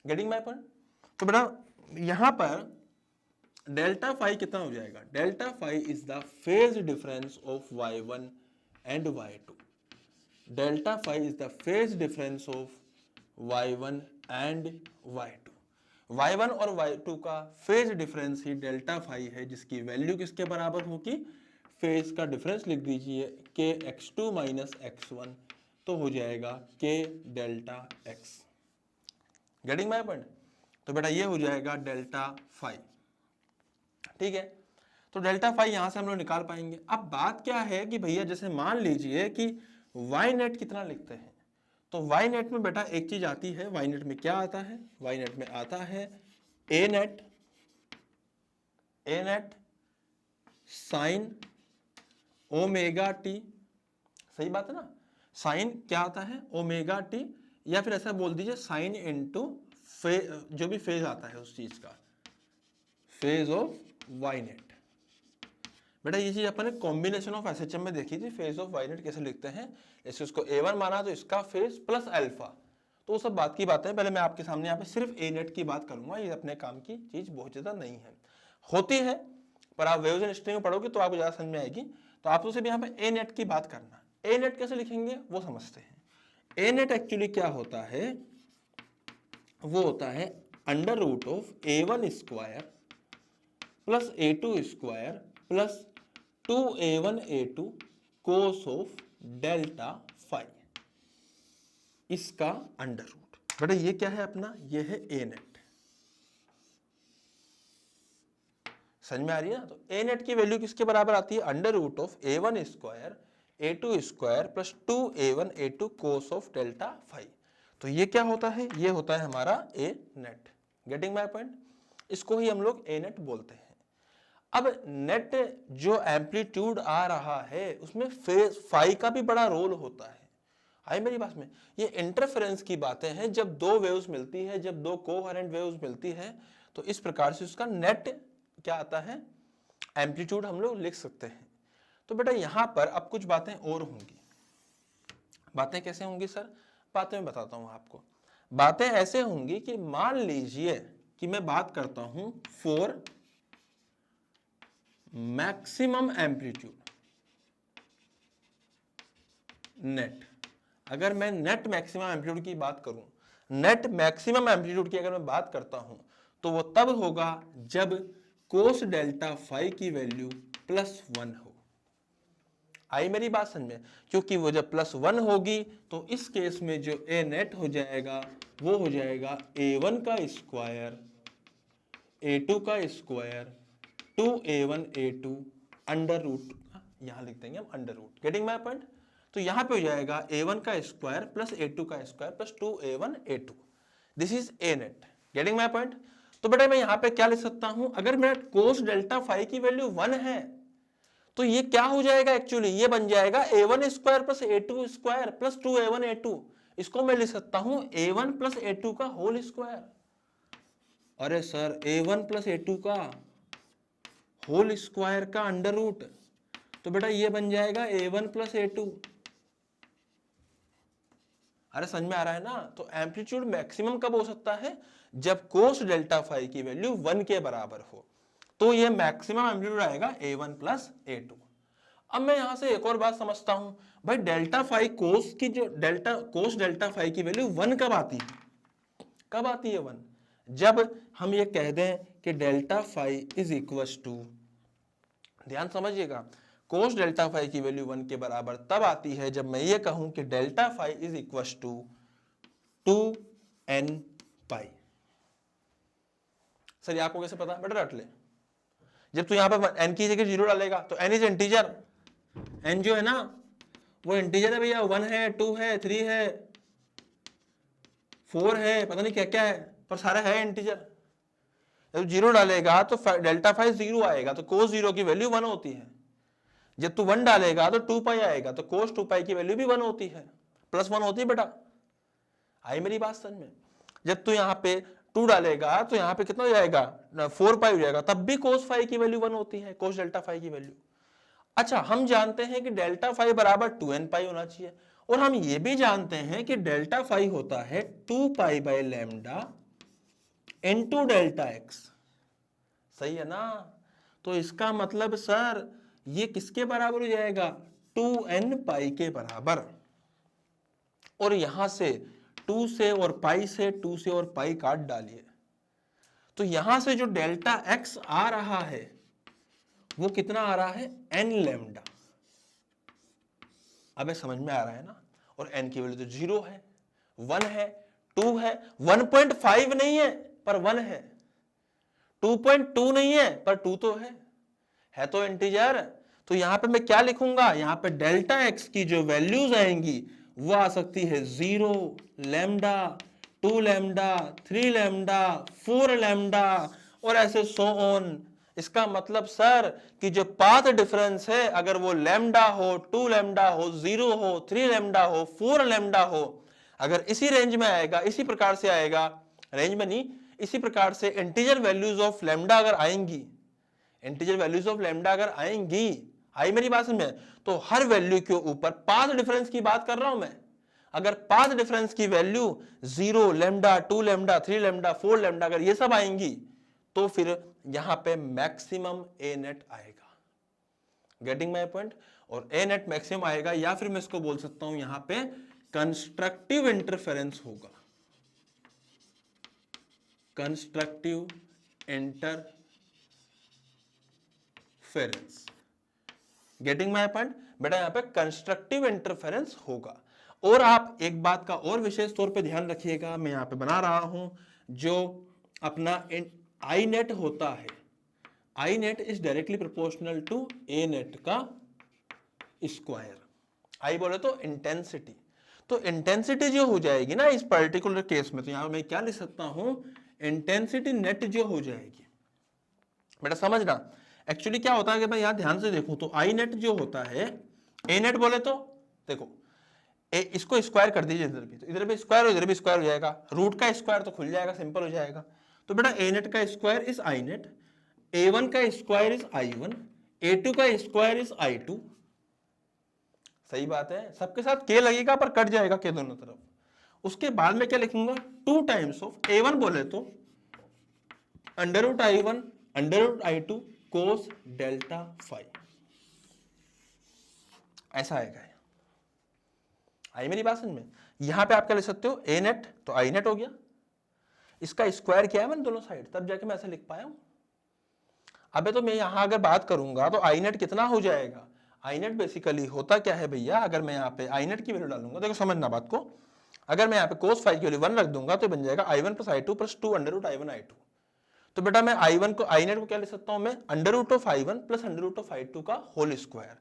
Getting my point. तो बेटा यहां पर डेल्टा फाई कितना हो जाएगा? Delta phi is the phase difference of y1 and y2। Delta phi is the phase difference of y1 and y2। y1 और y2 का phase difference ही डेल्टा फाई है, जिसकी वैल्यू किसके बराबर होगी? फेज का डिफरेंस लिख दीजिए के x2 माइनस x1, तो हो जाएगा के delta x। Getting my point. तो बेटा ये हो जाएगा डेल्टा फाई। ठीक है, तो डेल्टा फाई यहां से हम लोग निकाल पाएंगे। अब बात क्या है कि भैया जैसे मान लीजिए कि वाई नेट कितना लिखते हैं, तो वाई नेट में बेटा एक चीज आती है। वाई नेट में क्या आता है? वाई नेट में आता है ए नेट साइन ओमेगा टी। सही बात है ना? साइन क्या आता है? ओमेगा टी, या फिर ऐसा बोल दीजिए साइन इनटू जो भी फेज आता है उस चीज का, फेज ऑफ वाई नेट। बेटा ये चीज अपन ने कॉम्बिनेशन ऑफ एसएचएम में देखी थी, फेज ऑफ वाई नेट कैसे लिखते हैं। जैसे उसको A1 माना तो इसका फेज प्लस अल्फा, तो वो सब बात की बात है। पहले मैं आपके सामने यहाँ पे सिर्फ ए नेट की बात करूंगा, ये अपने काम की चीज बहुत ज्यादा नहीं है, होती है, पर आप वेव्स एंड स्ट्रिंग में पढ़ोगे तो आपको ज्यादा समझ में आएगी। तो आप उसे भी यहाँ पे ए नेट की बात करना। ए नेट कैसे लिखेंगे वो समझते हैं। ए नेट एक्चुअली क्या होता है? वो होता है under root of A1 square plus A2 square plus 2A1 A2 cos of delta phi, इसका अंडर रूट। बेटा ये क्या है अपना? ये है ए नेट। समझ में आ रही है ना? तो ए नेट की वैल्यू किसके बराबर आती है? Under root of A1 square A2 square plus 2A1 A2 cos of delta phi. तो ये क्या होता है? ये होता है हमारा A net. Getting my point. इसको ही हम लोग ए नेट बोलते हैं। अब नेट जो एम्पलीट्यूड आ रहा है उसमें फेज फाई का भी बड़ा रोल होता है। आई मेरी बात में? ये इंटरफेरेंस की बातें हैं। जब दो वेव्स मिलती है, जब दो कोहेरेंट वेव्स मिलती है, तो इस प्रकार से उसका नेट क्या आता है? एम्पलीट्यूड हम लोग लिख सकते हैं। तो बेटा यहां पर अब कुछ बातें और होंगी। बातें कैसे होंगी सर? बातें मैं बताता हूं आपको। बातें ऐसे होंगी कि मान लीजिए कि मैं बात करता हूं फॉर मैक्सिमम एम्पलीट्यूड नेट। अगर मैं नेट मैक्सिमम एम्पलीट्यूड की बात करूं, नेट मैक्सिमम एम्पलीट्यूड की अगर मैं बात करता हूं, तो वो तब होगा जब कोस डेल्टा फाई की वैल्यू +1 हो। आई मेरी बात समझ में? क्योंकि वो जब +1 होगी तो इस केस में जो ए नेट हो जाएगा वो हो जाएगा A1 का स्क्वायर A2 का square 2A1 A2 under root, यहां लिख देंगे हम under root. Getting my point? तो यहां पे हो जाएगा A1 का स्क्वायर प्लस A2 का square plus 2A1 A2। This is a net. Getting my point? तो बेटा मैं यहां पे क्या लिख सकता हूं? अगर मेरा कोस डेल्टा फाई की वैल्यू 1 है तो ये क्या हो जाएगा? एक्चुअली ये बन जाएगा A1 square plus A2 square plus 2A1 A2। इसको मैं लिख सकता हूं A1 प्लस A2 का होल स्क्वायर। अरे सर A1 प्लस A2 का होल स्क्वायर का अंडर रूट, तो बेटा ये बन जाएगा A1 प्लस A2। अरे समझ में आ रहा है ना? तो एम्पलीट्यूड मैक्सिमम कब हो सकता है? जब कोस डेल्टा फाई की वैल्यू 1 के बराबर हो, तो ये मैक्सिमम एम्पलीट्यूड आएगा A1 प्लस A2। अब मैं यहां से एक और बात समझता हूं, भाई डेल्टा फाई कोस की जो कोस डेल्टा फाई की वैल्यू 1 कब आती है? कब आती है 1? जब हम ये कह दें कि delta phi is equal to, ध्यान समझिएगा, कोस डेल्टा फाई की वैल्यू 1 के बराबर तब आती है जब मैं ये कहूं कि delta phi is equal to 2n pi. Sir ये आपको कैसे पता? बेटा रट ले। जब तू यहां पर n की जगह 0 डालेगा तो n इज इंटीजर। n जो है ना वो इंटीजर है भैया। 1 है, 2 है, 3 है, 4 है, पता नहीं क्या क्या है, पर सारा है इंटीजर। जब 0 डालेगा तो डेल्टा फाई 0 आएगा, तो कोस 0 की वैल्यू 1 होती है। जब तू 1 डालेगा तो 2 पाई आएगा, तो कोस 2 पाई की वैल्यू भी 1 होती है, +1 होती है बेटा। आई मेरी बात समझ में? जब तू यहाँ पे 2 डालेगा तो यहाँ पे कितना हो जाएगा 4 पाई हो जाएगा, तब भी cos फाई की वैल्यू 1 होती है, cos डेल्टा फाई की वैल्यू। अच्छा, हम जानते हैं कि डेल्टा फाई बराबर 2n पाई होना चाहिए, और हम ये भी जानते हैं कि डेल्टा फाई होता है 2 pi by lambda into delta x. सही है ना? तो इसका मतलब सर ये किसके बराबर हो जाएगा? 2n पाई के बराबर। और यहां से 2 से और पाई से 2 से और पाई काट डालिए, तो यहां से जो डेल्टा एक्स आ रहा है वो कितना आ रहा है? n lambda. अब समझ में आ रहा है ना? और n की वैल्यू तो 0 है, 1 है, 2 है, 1.5 नहीं है पर 1 है, 2.2 नहीं है पर 2 तो है तो इंटीजर। तो यहां पे मैं क्या लिखूंगा? यहां पे डेल्टा एक्स की जो वैल्यूज आएंगी वो आ सकती है 0, लैम्डा, 2 लैम्डा, 3 लैम्डा, 4 लैम्डा और ऐसे सो ऑन। इसका मतलब सर कि जो पाथ डिफरेंस है अगर वो लैम्डा हो, 2 लैम्डा हो, 0 हो, 3 लैम्डा हो, 4 लैम्डा हो, अगर इसी रेंज में आएगा, इसी प्रकार से आएगा, रेंज में नहीं, इसी प्रकार से इंटीजर वैल्यूज ऑफ लैम्डा अगर आएंगी, इंटीजर वैल्यूज ऑफ लैम्डा अगर आएंगी, आई मेरी बात में, तो हर वैल्यू के ऊपर पाथ डिफरेंस की बात कर रहा हूं मैं। अगर पाथ डिफरेंस की value 0, lambda, 2 lambda, 3 lambda, 4 lambda अगर ये सब आएंगी तो फिर यहां पे मैक्सिमम ए नेट आएगा। Getting my point? और ए नेट मैक्सिमम आएगा, या फिर मैं इसको बोल सकता हूं यहां पे कंस्ट्रक्टिव इंटरफेरेंस होगा, constructive interference. Getting my point? बेटा यहां पे कंस्ट्रक्टिव इंटरफेरेंस होगा। और आप एक बात का और विशेष तौर पे ध्यान रखिएगा, मैं यहां पे बना रहा हूं, जो अपना आई नेट होता है, I net is directly proportional to A net का स्क्वायर। आई बोले तो इंटेंसिटी, तो इंटेंसिटी जो हो जाएगी ना इस पर्टिकुलर केस में, तो यहां मैं क्या लिख सकता हूं? इंटेंसिटी नेट जो हो जाएगी, बेटा समझना एक्चुअली क्या होता है कि मैं यहां ध्यान से देखूं तो आई नेट जो होता है, ए नेट बोले तो देखो इसको स्क्वायर कर दीजिए, इधर भी तो इधर भी स्क्वायर हो, इधर भी स्क्वायर हो जाएगा, रूट का स्क्वायर तो खुल जाएगा, सिंपल हो जाएगा। तो बेटा ए नेट का square is I net, a1 का स्क्वायर इज i1, a2 का स्क्वायर इज i2। सही बात है, सबके साथ k लगेगा पर कट जाएगा k दोनों तरफ। उसके बाद में क्या लिखूंगा? 2 टाइम्स ऑफ a1 बोले तो under root i1 under root i2 cos delta phi, ऐसा आएगा। आई मेरी बात समझ में? यहां पे आप क्या लिख सकते हो? ए नेट तो आई नेट हो गया, इसका स्क्वायर किया है मैंने दोनों साइड, तब जाके मैं ऐसे लिख पाया हूं। अबे तो मैं यहां अगर बात करूंगा तो आई नेट कितना हो जाएगा? आई नेट बेसिकली होता क्या है भैया, अगर मैं यहाँ पे आई नेट की वैल्यू डालूंगा, देखो समझना बात को, अगर मैं यहाँ पे कोस फाई की वैल्यू 1 रख दूंगा तो बन जाएगा i1 plus i2 plus 2 under root i1 i2। तो बेटा मैं i1 को, आई नेट को क्या लिख सकता हूं मैं? Under root of i1 plus under root of i2 का होल स्क्वायर।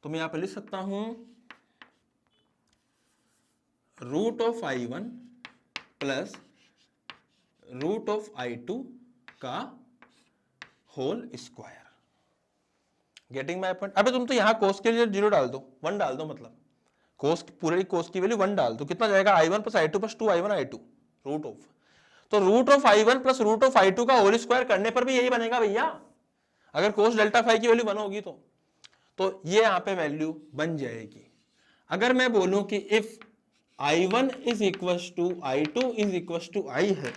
तो मैं यहाँ पे लिख सकता हूं root of i1 plus root of i2 का whole square. Getting my point? अबे तुम तो यहां कोस के लिए 0 डाल दो, 1 डाल दो, मतलब कोस पूरे कोस की वैल्यू 1 डाल दो, कितना जाएगा? i1 plus i2 plus 2 i1 i2 root of, तो root of i1 plus root of i2 का होल स्क्वायर करने पर भी यही बनेगा भैया, अगर कोस डेल्टा फाई की वैल्यू 1 होगी तो ये यहां पे वैल्यू बन जाएगी। अगर मैं बोलूं कि if i1 is equal to i2 is equal to i है,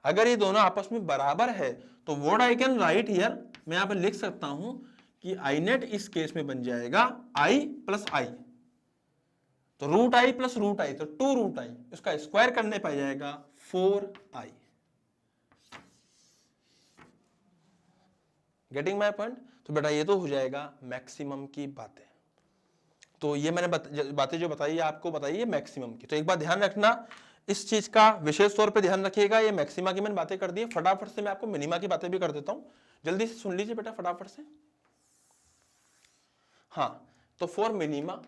अगर ये दोनों आपस में बराबर है, तो what I can write here, मैं यहां पे लिख सकता हूं कि आई नेट इस केस में बन जाएगा i प्लस आई, तो root I plus root I, तो 2 रूट आई, उसका स्क्वायर करने पर जाएगा 4i। Getting my point? तो बेटा ये तो हो जाएगा मैक्सिमम की बातें। तो ये मैंने बातें जो बताई आपको बताई है मैक्सिमम की, तो एक बात ध्यान रखना, इस चीज का विशेष तौर पे ध्यान रखिएगा। ये मैक्सिमा की मैंने बातें कर दी है, फटाफट से मैं आपको मिनिमा की बातें भी कर देता हूं, जल्दी से सुन लीजिए बेटा फटाफट से। हाँ, तो फॉर मिनिमा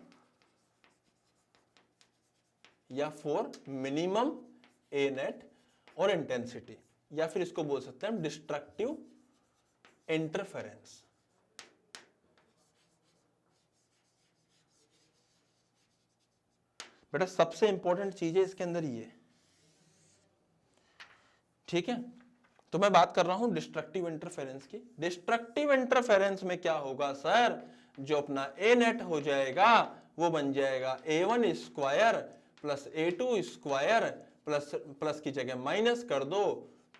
या फॉर मिनिमम ए नेट और इंटेंसिटी, या फिर इसको बोल सकते हैं डिस्ट्रक्टिव इंटरफेरेंस। बेटा सबसे इंपॉर्टेंट चीज है इसके अंदर ये ठीक है, तो मैं बात कर रहा हूं डिस्ट्रक्टिव इंटरफेरेंस की। डिस्ट्रक्टिव इंटरफेरेंस में क्या होगा सर, जो अपना ए नेट हो जाएगा वो बन जाएगा A1 square plus A2 square plus plus की जगह माइनस कर दो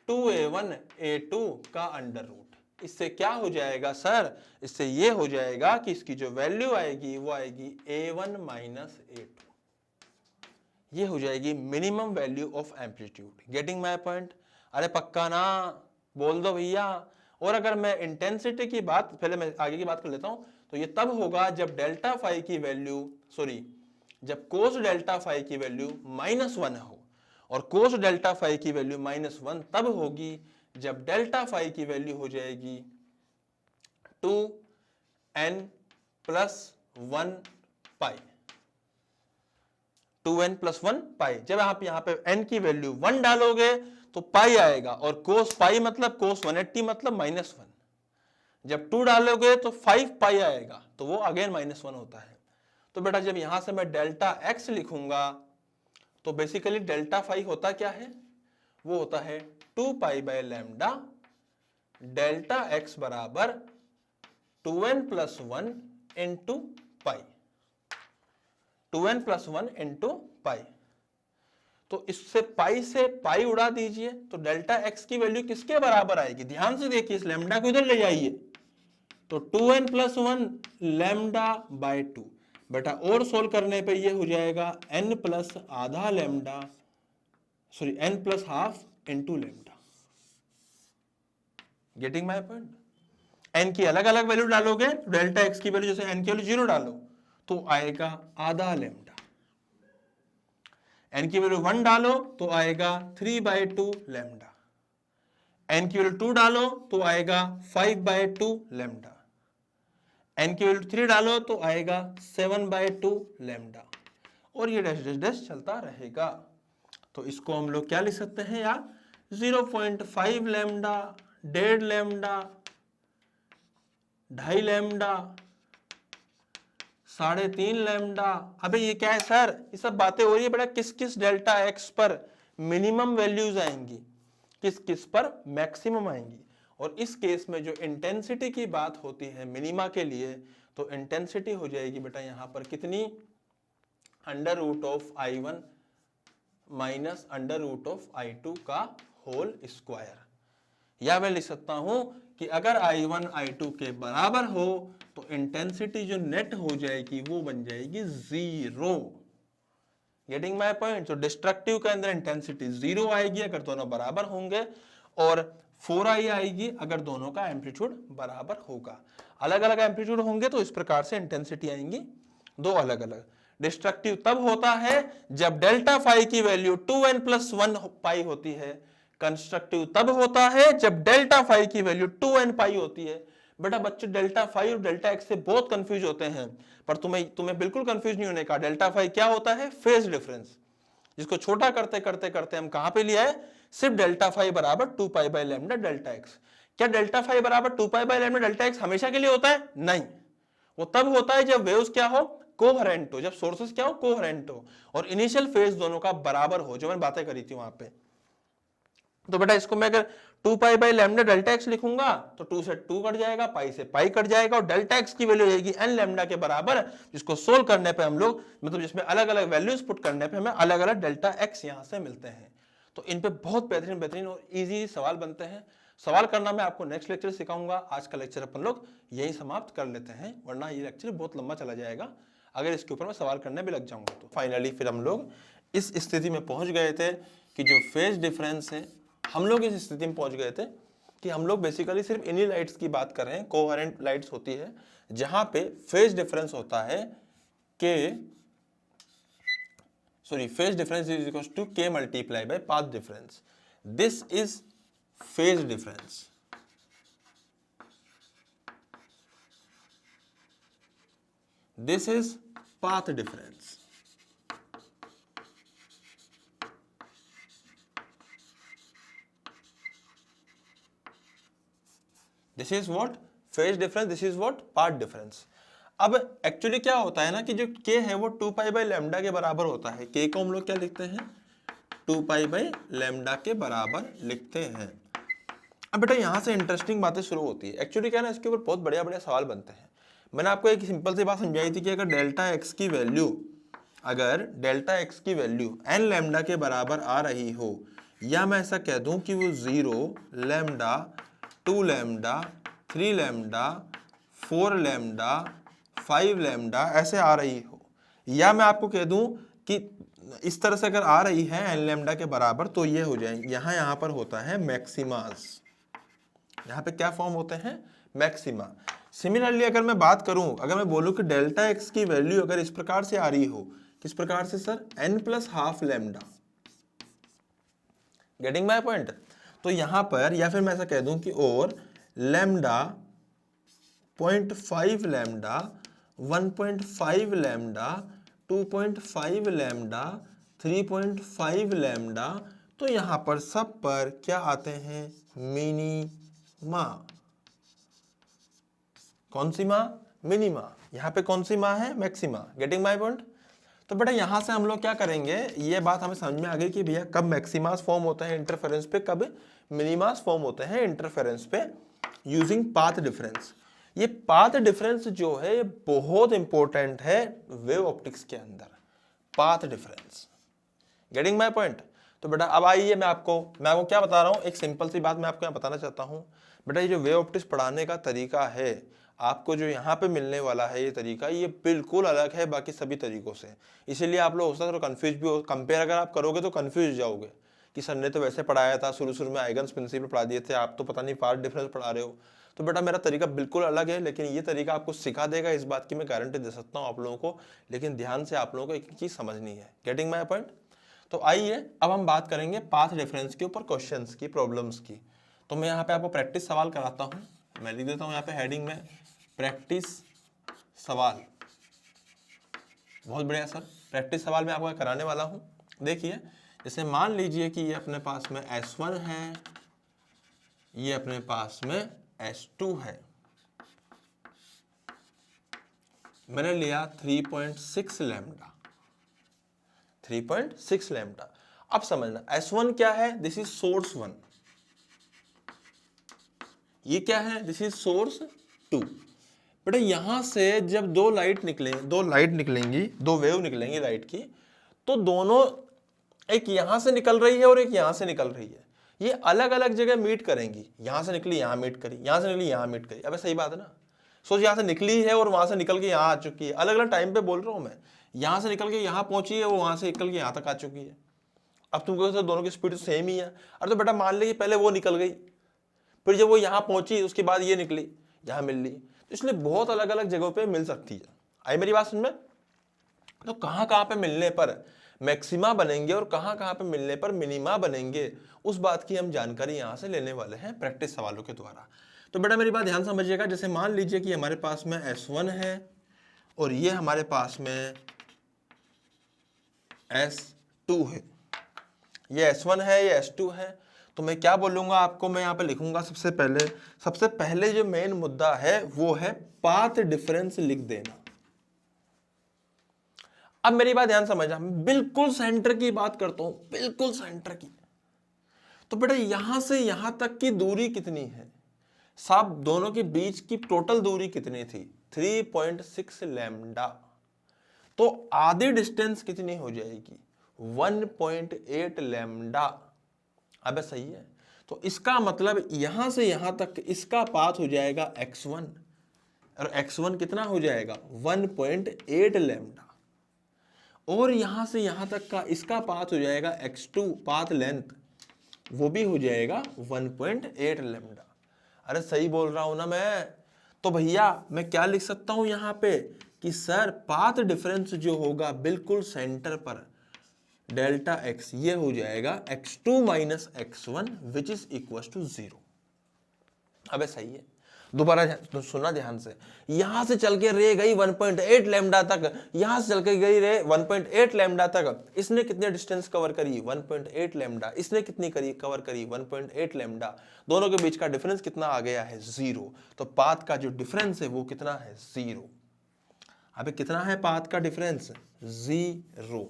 2A1 A2 का अंडर रूट। इससे क्या हो जाएगा सर, इससे ये हो जाएगा कि इसकी जो वैल्यू आएगी वो आएगी A1 माइनस A2। ये हो जाएगी minimum value of amplitude. Getting my point? अरे पक्का ना, बोल दो भैया। और अगर मैं इंटेंसिटी की बात, पहले मैं आगे की बात कर लेता हूं, तो ये तब होगा जब डेल्टा फाई की वैल्यू, सॉरी, जब कोस डेल्टा फाई की वैल्यू -1 हो, और कोस डेल्टा फाई की वैल्यू -1 तब होगी जब डेल्टा फाई की वैल्यू हो जाएगी 2n + 1 पाई। 2n + 1 पाई। जब आप यहां पे n की वैल्यू 1 डालोगे तो पाई आएगा, और कोस पाई मतलब कोस 180 मतलब -1। जब 2 डालोगे तो 5 पाई आएगा, तो वो अगेन -1 होता है। तो बेटा जब यहां से मैं डेल्टा x लिखूंगा तो बेसिकली डेल्टा फाई होता क्या है, वो होता है 2 pi by lambda delta x बराबर 2n + 1 into pi. 2n + 1 into pi. तो इससे पाई से पाई उड़ा दीजिए, तो डेल्टा x की वैल्यू किसके बराबर आएगी, ध्यान से देखिए, इस लैम्डा को इधर ले जाइए, तो 2n + 1 लैम्डा बाय 2। बेटा और सोल्व करने पे ये हो जाएगा n + आधा lambda, sorry n + half into lambda. Getting my point? n की अलग अलग वैल्यू डालोगे, डेल्टा x की वैल्यू, जैसे n की वैल्यू 0 डालो तो आएगा आधा लैम्डा, n की वैल्यू 1 डालो तो आएगा 3/2 लैम्डा, n की वैल्यू 2 डालो तो आएगा 5/2 लैम्डा, n की वैल्यू 3 डालो तो आएगा 7/2 लैम्डा, और ये डैश डैश डैश चलता रहेगा। तो इसको हम लोग क्या लिख सकते हैं यार, 0.5 लैम्डा, 1.5 लैम्डा, 2.5 लैम्डा, 3.5 लैम्डा। अबे ये क्या है सर, ये सब बातें हो रही है बेटा किस किस डेल्टा एक्स पर मिनिमम वैल्यूज आएंगी, किस किस पर मैक्सिमम आएंगी। और इस केस में जो इंटेंसिटी की बात होती है मिनिमा के लिए, तो इंटेंसिटी हो जाएगी बेटा यहां पर कितनी, √I1 माइनस √I2 का होल स्क्वायर। या मैं लिख सकता हूं कि अगर I1 I2 के बराबर हो तो इंटेंसिटी जो नेट हो जाएगी वो बन जाएगी 0। Getting my point? तो डिस्ट्रक्टिव के अंदर इंटेंसिटी 0 आएगी अगर दोनों बराबर होंगे, और 4i आएगी अगर दोनों का एम्पलीट्यूड बराबर होगा। अलग अलग एम्पलीट्यूड होंगे तो इस प्रकार से इंटेंसिटी आएंगी दो अलग अलग। डिस्ट्रक्टिव तब होता है जब डेल्टा फाई की वैल्यू 2n + 1 पाई होती है। कंस्ट्रक्टिव तब होता है जब डेल्टा फाई की वैल्यू 2n पाई होती है। बेटा बच्चे डेल्टा फाई और डेल्टा एक्स से बहुत कंफ्यूज होते हैं, पर तुम्हें बिल्कुल कंफ्यूज नहीं होने का। डेल्टा फाई क्या होता है, फेज डिफरेंस, जिसको छोटा करते करते करते हम कहां पे लिया है, सिर्फ डेल्टा फाई बराबर 2 pi by lambda delta x. क्या डेल्टा फाई बराबर 2 pi by lambda delta x हमेशा के लिए होता है? नहीं, वो तब होता है जब वेव्स क्या हो, कोहेरेंट हो, जब सोर्सेस क्या हो, कोहेरेंट हो, और इनिशियल फेज दोनों का बराबर हो, जो मैंने बातें करी थी वहां पे। तो बेटा इसको मैं अगर 2 pi by lambda delta x लिखूंगा तो 2 से 2 कट जाएगा, पाई से पाई कट जाएगा, और डेल्टा एक्स की वैल्यू रहेगी n लैम्डा के बराबर, जिसको सोल्व करने पे हम लोग, मतलब जिसमें अलग अलग वैल्यूज पुट करने पे हमें अलग अलग डेल्टा एक्स यहां से मिलते हैं। तो इन पे बहुत बेहतरीन बेहतरीन और इजी सवाल बनते हैं। सवाल करना मैं आपको नेक्स्ट लेक्चर सिखाऊंगा। आज का लेक्चर अपन लोग यही समाप्त कर लेते हैं, वरना ये लेक्चर बहुत लंबा चला जाएगा अगर इसके ऊपर मैं सवाल करने भी लग जाऊंगा। तो फाइनली फिर हम लोग इस स्थिति में पहुंच गए थे कि जो फेज डिफरेंस है, हम लोग इस स्थिति में पहुंच गए थे कि हम लोग बेसिकली सिर्फ इन्हीं लाइट्स की बात कर रहे हैं, कोहेरेंट लाइट्स होती है जहां पे फेज डिफरेंस होता है phase difference is equal to k multiply by path difference. This is phase difference. This is path difference. This is what, phase difference, this is what, path difference. अब actually क्या होता है ना कि जो k है वो 2 पाई बाय लैम्डा के बराबर होता है। k को हम लोग क्या लिखते हैं, 2 पाई बाई लैम्डा के बराबर लिखते हैं। अब बेटा यहाँ से इंटरेस्टिंग बातें शुरू होती है। एक्चुअली क्या है ना, इसके ऊपर बहुत बढ़िया बढ़िया सवाल बनते हैं। मैंने आपको एक सिंपल सी बात समझाई थी कि अगर डेल्टा एक्स की वैल्यू एन लैम्डा के बराबर आ रही हो, या मैं ऐसा कह दूं कि वो 0 lambda 2 lambda 3 lambda 4 lambda 5 lambda ऐसे आ रही हो, या मैं आपको कह दूं कि इस तरह से अगर आ रही है एन लैम्डा के बराबर, तो ये हो जाएंगे यहाँ पर होता है मैक्सिमास। यहाँ पे क्या फॉर्म होते हैं? मैक्सिमा। सिमिलरली अगर मैं बात करूं, अगर मैं बोलूं कि डेल्टा एक्स की वैल्यू अगर इस प्रकार से आ रही हो, किस प्रकार से sir? n plus half lambda. Getting my point? तो यहां पर, या फिर मैं ऐसा कह दूं कि और lambda 0.5 lambda 1.5 lambda 2.5 lambda 3.5 lambda, तो यहां पर सब पर क्या आते हैं? मिनिमा। कौन सी माँ? मिनिमा। यहाँ पे कौन सी माँ है? मैक्सिमा। Getting my point? तो बेटा यहाँ से हम लोग क्या करेंगे, ये बात हमें समझ में आ गई कि भैया कब मैक्सिमास फॉर्म होता है इंटरफेरेंस पे, कब मिनिमास फॉर्म होते हैं इंटरफेरेंस पे, यूजिंग पाथ डिफरेंस। ये पाथ डिफरेंस जो है ये बहुत इंपॉर्टेंट है वेव ऑप्टिक्स के अंदर, path difference. Getting my point? तो बेटा अब आइए मैं आपको क्या बता रहा हूँ, एक सिंपल सी बात मैं आपको यहाँ बताना चाहता हूँ। बेटा ये जो वेव ऑप्टिक्स पढ़ाने का तरीका है, आपको जो यहाँ पे मिलने वाला है ये तरीका, ये बिल्कुल अलग है बाकी सभी तरीकों से। इसीलिए आप लोग हो सकता है थोड़ा कंफ्यूज भी हो, कंपेयर अगर आप करोगे तो कंफ्यूज जाओगे कि सर ने तो वैसे पढ़ाया था, शुरू में आइगन्स प्रिंसिपल पढ़ा दिए थे, आप तो पता नहीं पाथ डिफरेंस पढ़ा रहे हो। तो बेटा मेरा तरीका बिल्कुल अलग है, लेकिन ये तरीका आपको सिखा देगा, इस बात की मैं गारंटी दे सकता हूँ आप लोगों को। लेकिन ध्यान से आप लोगों को एक चीज़ समझनी है। Getting my point? तो आइए अब हम बात करेंगे पाथ डिफरेंस के ऊपर, क्वेश्चंस की, प्रॉब्लम्स की। तो मैं यहाँ पे आपको प्रैक्टिस सवाल कराता हूँ। मैं लिख देता हूँ यहाँ पे हेडिंग में प्रैक्टिस सवाल। बहुत बढ़िया सर, प्रैक्टिस सवाल मैं आपको कराने वाला हूँ। देखिए, जैसे मान लीजिए कि ये अपने पास में S1 है, ये अपने पास में S2 है। मैंने लिया 3.6 लैम्डा, 3.6 लैम्डा। अब समझना S1 क्या है? This is source 1। ये क्या है? This is source 2। बेटा यहां से जब दो लाइट निकलेंगी, दो वेव निकलेंगी लाइट की, तो दोनों, एक यहां से निकल रही है और एक यहां से निकल रही है, ये अलग अलग जगह मीट करेंगी। यहां से निकली यहां मीट करी, यहां से निकली यहां मीट करी। अब सही बात है ना? सोच, यहां से निकली है और वहां से निकल के यहां आ चुकी है, अलग अलग टाइम पे बोल रहा हूं मैं। यहां से निकल के यहां पहुंची है, वो वहां से निकल के यहां तक आ चुकी है। अब तुमको सर दोनों की स्पीड तो सेम ही है। अरे तो बेटा मान ली पहले वो निकल गई, फिर जब वो यहां पहुंची उसके बाद ये निकली, यहां मिल ली, तो इसलिए बहुत अलग अलग जगहों पे मिल सकती है। आई मेरी बात समझ में? तो कहां कहां पे मिलने पर मैक्सिमा बनेंगे और कहां कहां पे मिलने पर मिनिमा बनेंगे, उस बात की हम जानकारी यहां से लेने वाले हैं प्रैक्टिस सवालों के द्वारा। तो बेटा मेरी बात ध्यान समझिएगा। जैसे मान लीजिए कि हमारे पास में S1 है और ये हमारे पास में S2 है। ये S1 है, ये S2 है। तो मैं क्या बोलूंगा आपको, मैं यहाँ पे लिखूंगा सबसे पहले जो मेन मुद्दा है वो है पाथ डिफरेंस लिख देना। अब मेरी बात ध्यान समझना, बिल्कुल सेंटर की बात करता हूं, बिल्कुल सेंटर की। तो बेटा यहां से यहां तक की दूरी कितनी है? साहब दोनों के बीच की टोटल दूरी कितनी थी? 3.6 लैम्डा। तो आधी डिस्टेंस कितनी हो जाएगी? 1.8 लैम्डा। अब सही है। तो इसका मतलब यहां से यहां तक इसका पाथ हो जाएगा x1, और x1 कितना हो जाएगा? 1.8 लैम्डा। और यहां से यहां तक का इसका पाथ हो जाएगा x2, पाथ लेंथ, वो भी हो जाएगा 1.8 लैम्डा। अरे सही बोल रहा हूं ना मैं? तो भैया मैं क्या लिख सकता हूं यहां पे कि सर पाथ डिफरेंस जो होगा बिल्कुल सेंटर पर, डेल्टा एक्स, ये हो जाएगा x2 minus x1 which is equal to 0। अबे सही है। दोबारा सुनना ध्यान से, यहां से चल के रे गई 1.8 लैम्डा तक, यहां से चल के गई रे 1.8 लैम्डा तक। इसने कितने डिस्टेंस कवर करी? 1.8 लैम्डा। इसने कितनी कवर करी? 1.8 लैम्डा। दोनों के बीच का डिफरेंस कितना आ गया है? 0। तो पाथ का जो डिफरेंस है वो कितना है? 0। अबे कितना है पाथ का डिफरेंस? 0।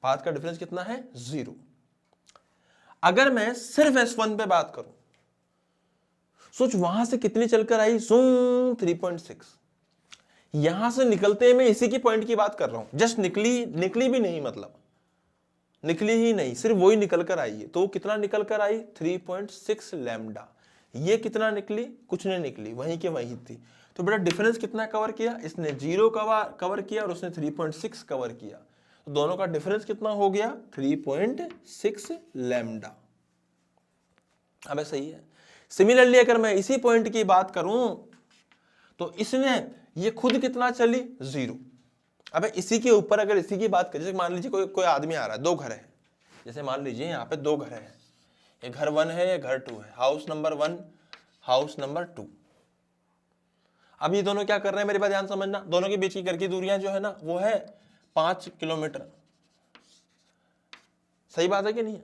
पाथ का डिफरेंस कितना है 0। अगर मैं सिर्फ S1 पे बात करूं, सोच वहां से कितनी चलकर आई, 3.6। यहां से निकलते मैं इसी की पॉइंट की बात कर रहा हूं, जस्ट निकली भी नहीं, मतलब निकली ही नहीं, सिर्फ वही निकल कर आई है। तो कितना निकल कर आई, 3.6 लैम्डा। ये कितना निकली, कुछ नहीं निकली, वहीं के वहीं थी। तो बेटा डिफरेंस कितना कवर किया, इसने 0 कवर किया और उसने 3.6 कवर किया। तो दोनों का डिफरेंस कितना हो गया, 3.6 लैम्डा। अब सही है। सिमिलरली अगर मैं इसी पॉइंट की बात करूं तो इसने ये खुद कितना चली, 0। अब इसी के ऊपर अगर इसी की बात करें, जैसे मान लीजिए कोई आदमी आ रहा है, 2 घर है, जैसे मान लीजिए यहाँ पे 2 घर है, ये घर 1 है, ये घर 2 है, हाउस नंबर 1, हाउस नंबर 2। अब ये दोनों क्या कर रहे हैं, मेरी बात ध्यान समझना, दोनों के बीच की घर की दूरियां जो है ना वो है 5 किलोमीटर। सही बात है कि नहीं है।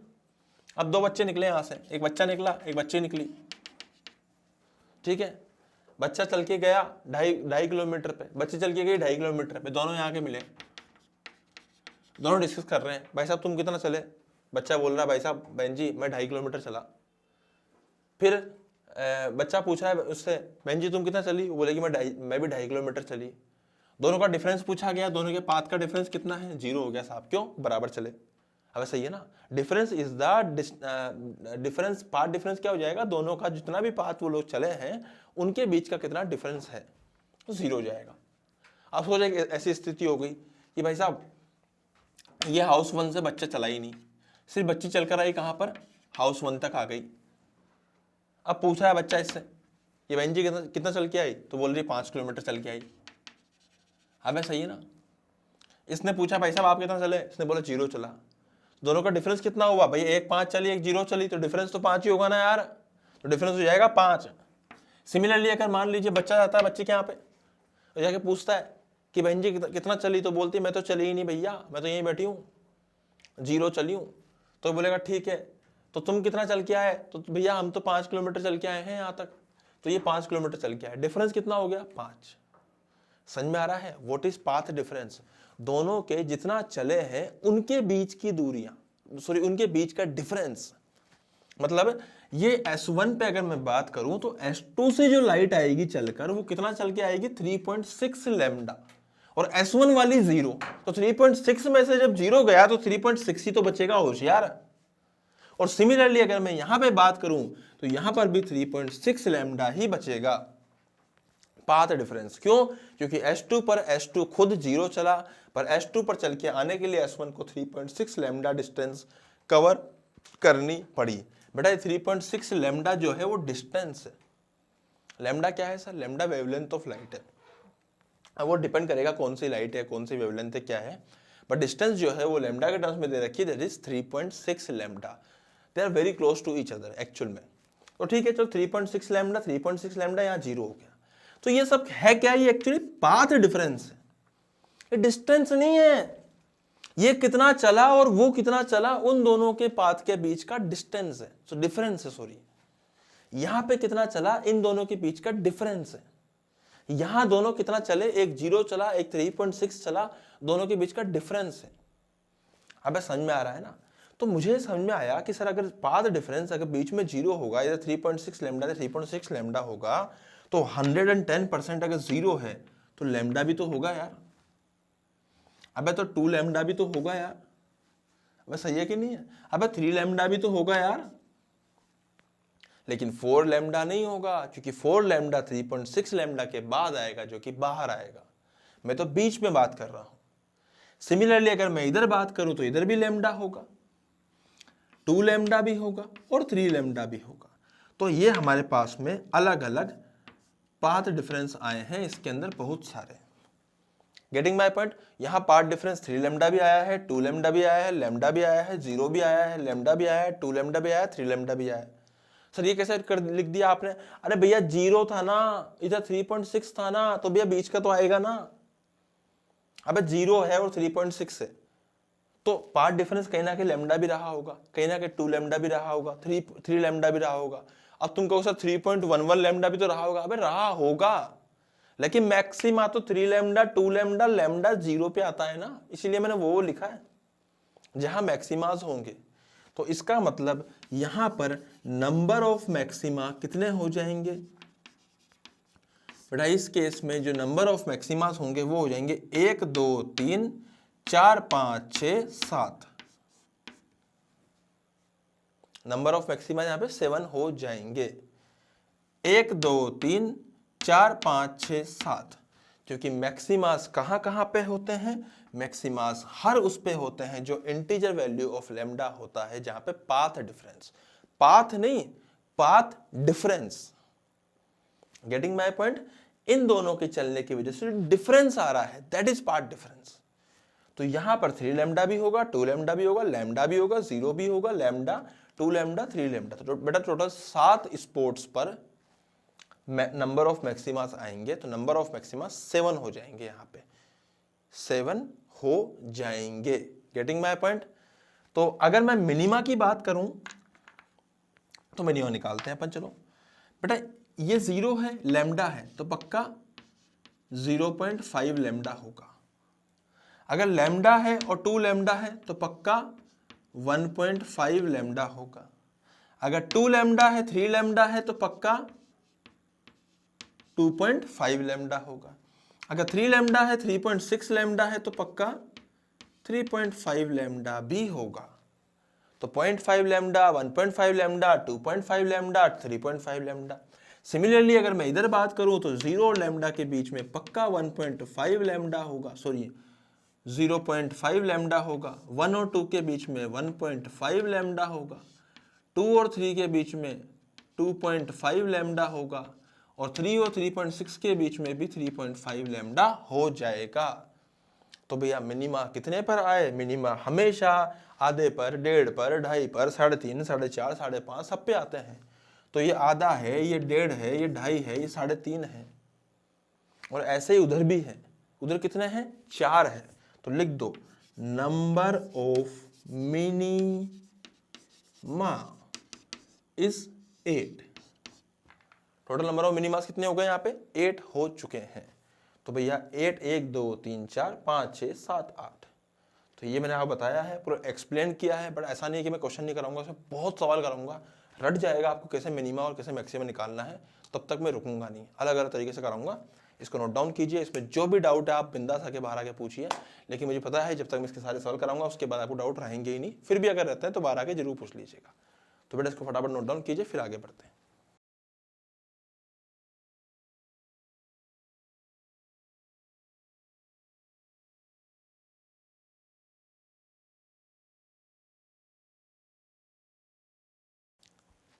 अब 2 बच्चे निकले यहां से, एक बच्चा निकला, एक बच्ची निकली, ठीक है। बच्चा चल के गया 2.5 किलोमीटर पे, बच्ची चल के गई 2.5 किलोमीटर पे, दोनों यहाँ के मिले, दोनों डिस्कस कर रहे हैं, भाई साहब तुम कितना चले। बच्चा बोल रहा है, भाई साहब बहन जी मैं 2.5 किलोमीटर चला। फिर बच्चा पूछा है उससे, बहन जी तुम कितना चली, वो बोलेगी मैं भी 2.5 किलोमीटर चली। दोनों का डिफरेंस पूछा गया, दोनों के पाथ का डिफरेंस कितना है, 0 हो गया साहब। क्यों, बराबर चले। अब सही है ना, difference is the difference, path difference क्या हो जाएगा, दोनों का जितना भी पाथ वो लोग चले हैं उनके बीच का कितना डिफरेंस है, तो 0 हो जाएगा। अब सोचा ऐसी स्थिति हो गई कि भाई साहब ये हाउस 1 से बच्चा चला ही नहीं, सिर्फ बच्ची चलकर आई कहां पर, हाउस 1 तक आ गई। अब पूछा है बच्चा इससे, ये बहन जी कितना चल के आई, तो बोल रही 5 किलोमीटर चल के आई। अब सही है ना। इसने पूछा भाई साहब आप कितना चले, इसने बोला 0 चला। दोनों का डिफरेंस कितना हुआ भाई, एक 5 चली एक 0 चली, तो डिफरेंस तो 5 ही होगा ना यार, तो डिफरेंस हो जाएगा 5। सिमिलरली अगर मान लीजिए बच्चा जाता है बच्चे के यहाँ पे, तो जाके पूछता है कि बहन जी कितना चली, तो बोलती है मैं तो चली ही नहीं भैया, मैं तो यहीं बैठी हूँ, 0 चली हूँ। तो बोलेगा ठीक है, तो तुम कितना चल के आए, तो भैया हम तो 5 किलोमीटर चल के आए हैं यहाँ तक, तो ये 5 किलोमीटर चल के आए, डिफरेंस कितना हो गया, 5। समझ में आ रहा है, व्हाट इज पाथ डिफरेंस, दोनों के जितना चले हैं उनके बीच की दूरियां, सॉरी उनके बीच का डिफरेंस। मतलब ये S1 पे अगर मैं बात करूं तो S2 से जो लाइट आएगी चलकर वो कितना चल के आएगी, 3.6 लैम्डा, और S1 वाली 0, तो 3.6 में से जब 0 गया तो 3.6 ही तो बचेगा होशियार। और सिमिलरली अगर मैं यहां पे बात करूं तो यहां पर भी 3.6 लैम्डा ही बचेगा पाथ डिफरेंस। क्यों, क्योंकि S2 पर S2 खुद 0 चला, पर S2 पर चल के आने के लिए S1 को 3.6 लैम्डा डिस्टेंस कवर करनी पड़ी। बेटा 3.6 लैम्डा जो है वो डिस्टेंस है। लैम्डा क्या है sir, lambda wavelength of light है। अब वो डिपेंड करेगा कौन सी लाइट है, कौन सी वेवलेंथ है, क्या है, बट डिस्टेंस जो है वो लैम्डा के टर्म्स में दे रखी है, that is 3.6 lambda. They are very close to each other actual में। तो ठीक है चलो 3.6 लैम्डा, 3.6 लैम्डा यहाँ 0 हो गया। तो ये सब है क्या, ये एक्चुअली पाथ डिफरेंस है, ये डिस्टेंस नहीं है। ये कितना चला और वो कितना चला, उन दोनों के पाथ के बीच का डिस्टेंस है, सो डिफरेंस है, सॉरी। यहां पे कितना चला, इन दोनों के बीच का डिफरेंस है। यहां दोनों कितना चले, एक 0 चला एक 3.6 चला, दोनों के बीच का डिफरेंस है। अब समझ में आ रहा है ना। तो मुझे समझ में आया कि सर अगर पाथ डिफरेंस अगर बीच में 0 होगा, या 3.6 लैम्डा या 3.6 लैम्डा होगा, तो 110% अगर 0 है तो लैम्डा भी तो होगा यार। अबे तो 2 लैम्डा भी तो होगा यार। अबे सही है कि नहीं है। अबे 3 लैम्डा भी तो होगा यार, लेकिन 4 लैम्डा नहीं होगा, क्योंकि 4 लैम्डा 3.6 लैम्डा के बाद आएगा, जो कि बाहर आएगा। मैं तो बीच में बात कर रहा हूं। सिमिलरली अगर मैं इधर बात करूं तो इधर भी लैम्डा होगा, 2 लैम्डा भी होगा और 3 लैम्डा भी होगा। तो ये हमारे पास में अलग अलग पाथ डिफरेंस आए हैं, इसके अंदर बहुत सारे। Getting my point. यहाँ पाथ डिफरेंस 3 लैम्डा भी आया है, 2 लैम्डा भी आया है, लैम्डा भी आया है, 0 भी आया है, लैम्डा भी आया है, 2 लैम्डा भी आया है, 3 लैम्डा भी आया है। सर ये कैसे कर लिख दिया आपने, अरे भैया 0 था ना, इधर 3.6 था ना, तो भैया बीच का तो आएगा ना। अबे 0 है और 3.6 है, तो पाथ डिफरेंस कहीं ना कहीं लैम्डा भी रहा होगा, कहीं ना कहीं 2 लैम्डा भी रहा होगा, 3 लैम्डा भी रहा होगा। अब तुम कहो सर 3.11 लैम्डा भी तो रहा होगा। अबे रहा होगा, लेकिन मैक्सिमा तो 3 लैम्डा, 2 लैम्डा, लैम्डा 0 पे आता है ना, इसीलिए मैंने वो लिखा है। जहां मैक्सिमाज होंगे। तो इसका मतलब यहां पर नंबर ऑफ मैक्सिमा कितने हो जाएंगे बेटा? इस केस में जो नंबर ऑफ मैक्सिमास होंगे वो हो जाएंगे 1 2 3 4 5 6 7। नंबर ऑफ मैक्सिमा यहां पे 7 हो जाएंगे। 1 2 3 4 5 6 7, क्योंकि मैक्सिमास कहां कहां पे होते हैं? मैक्सिमास हर उस पे होते हैं जो इंटीजर वैल्यू ऑफ लैम्डा होता है, जहां पे पाथ डिफरेंस, पाथ नहीं path difference, getting my point? इन दोनों के चलने की वजह से डिफरेंस आ रहा है, दैट इज पाथ डिफरेंस। तो यहां पर 3 लैम्डा भी होगा, 2 लैम्डा भी होगा, लैम्डा भी होगा, 0 भी होगा, लैम्डा 2 लैम्डा 3 लैम्डा। तो बेटा टोटल 7 स्पोर्ट्स पर नंबर ऑफ मैक्सिमास आएंगे, तो नंबर ऑफ मैक्सिमास 7 हो जाएंगे, यहां पे 7 हो जाएंगे। Getting my point? तो अगर मैं मिनिमा की बात करूं तो मिनिमा निकालते हैं अपन। चलो बेटा ये 0 है, लैम्डा है, तो पक्का 0.5 लैम्डा होगा। अगर लैम्डा है और 2 लैम्डा है तो पक्का 1.5 लैम्डा होगा। अगर 2 लैम्डा है 3 लैम्डा है तो पक्का 2.5 लैम्डा होगा। अगर 3 लैम्डा है 3.6 लैम्डा है तो पक्का 3.5 लैम्डा भी होगा। तो 0.5 lambda, 1.5 lambda, 2.5 lambda, 3.5 lambda. Similarly अगर मैं इधर बात करूं तो 0 और लैम्डा के बीच में पक्का 1.5 लैम्डा होगा, सॉरी 0.5 लैम्डा होगा। 1 और 2 के बीच में 1.5 लैम्डा होगा। 2 और 3 के बीच में 2.5 लैम्डा होगा, और 3 और 3.6 के बीच में भी 3.5 लैम्डा हो जाएगा। तो भैया मिनिमा कितने पर आए? मिनिमा हमेशा आधे पर, 1.5 पर, 2.5 पर, 3.5, 4.5, 5.5 सब पे आते हैं। तो ये आधा है, ये 1.5 है, ये 2.5 है, ये 3.5 है, और ऐसे ही उधर भी है। उधर कितने हैं? 4 है। तो लिख दो number of minima is 8। Total number of मिनिमास कितने हो गए? यहाँ पे 8 हो चुके हैं। तो भैया 8 1 2 3 4 5 6 7 8। तो ये मैंने आपको बताया है, पूरा एक्सप्लेन किया है, बट ऐसा नहीं है कि मैं क्वेश्चन नहीं कराऊंगा, उसमें बहुत सवाल कराऊंगा, रट जाएगा आपको कैसे मिनिमा और कैसे मैक्सिमम निकालना है। तब तक मैं रुकूंगा नहीं, अलग अलग तरीके से कराऊंगा। इसको नोट डाउन कीजिए, इसमें जो भी डाउट है आप बिंदास आके बाहर आके पूछिए। लेकिन मुझे पता है जब तक मैं इसके सारे सवाल कराऊंगा उसके बाद आपको डाउट रहेंगे ही नहीं, फिर भी अगर रहते हैं तो बाहर आके जरूर पूछ लीजिएगा। तो बेटा इसको फटाफट नोट डाउन कीजिए, फिर आगे बढ़ते हैं।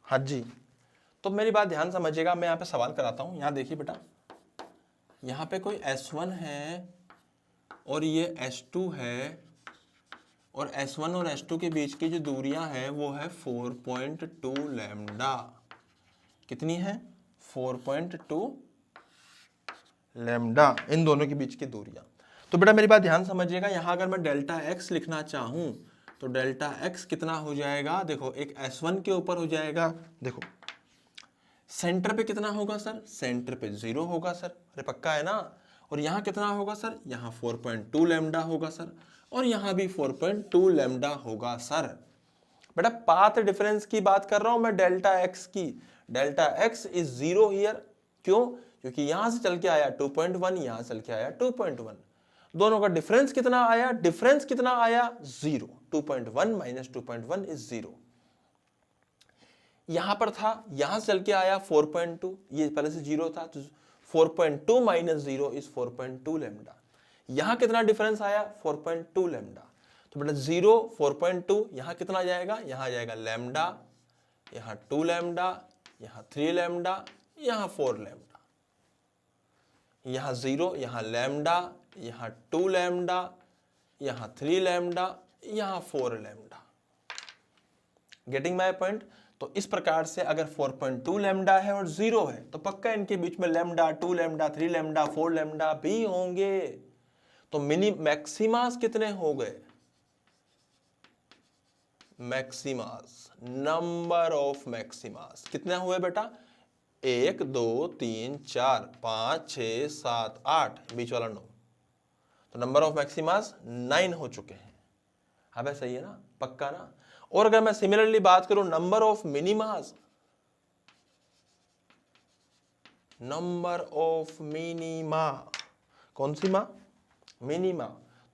हाँ जी, तो मेरी बात ध्यान समझिएगा, मैं यहाँ पे सवाल कराता हूँ। यहाँ देखिए बेटा, यहाँ पे कोई S1 है और ये S2 है, और S1 और S2 के बीच की जो दूरियां हैं वो है 4.2 लैम्डा। कितनी है? 4.2 लैम्डा, इन दोनों के बीच की दूरियां। तो बेटा मेरी बात ध्यान समझिएगा, यहाँ अगर मैं डेल्टा x लिखना चाहूँ तो डेल्टा x कितना हो जाएगा? देखो एक S1 के ऊपर हो जाएगा, देखो सेंटर पे कितना होगा सर? सेंटर पे 0 होगा सर, अरे पक्का है ना। और यहाँ कितना होगा सर? यहाँ 4.2 लैम्डा होगा सर, और यहाँ भी 4.2 लैम्डा होगा सर। बेटा पाथ डिफरेंस की बात कर रहा हूं मैं, डेल्टा एक्स की। डेल्टा एक्स इज 0 हियर, क्यों? क्योंकि यहां से चल के आया 2.1, यहां से चल के आया 2.1, दोनों का डिफरेंस कितना आया? डिफरेंस कितना आया? 0। 2.1 माइनस 2.1 इज 0। यहां पर था, यहां से चल के आया 4.2, ये पहले से 0 था, तो 4.2 माइनस 0 इज 4.2 लैम्डा। यहां कितना डिफरेंस आया? 4.2 लैम्डा। तो बेटा 0 4.2, यहां कितना आ जाएगा? यहां आ जाएगा लैम्डा, यहां 2 लैम्डा, यहां 3 लैम्डा, यहां 4 लैम्डा, यहां 0, यहां लैम्डा, यहां 2 लैम्डा, यहां 3 लैम्डा, यहां 4 लैम्डा। Getting my point? तो इस प्रकार से अगर 4.2 लैम्डा है और 0 है तो पक्का इनके बीच में लैम्डा, 2 लैम्डा, 3 लैम्डा, 4 लैम्डा भी होंगे। तो मिनी मैक्सिमास कितने हो गए? मैक्सिमास, नंबर ऑफ मैक्सिमास कितने हुए बेटा? 1 2 3 4 5 6 7 8, बीच वाला 9। तो नंबर ऑफ मैक्सिमास 9 हो चुके हैं। अबे सही है ना, पक्का ना। और अगर मैं सिमिलरली बात करूं number of मिनिमास, number of minima, कौन सी माँ, मिनिमा,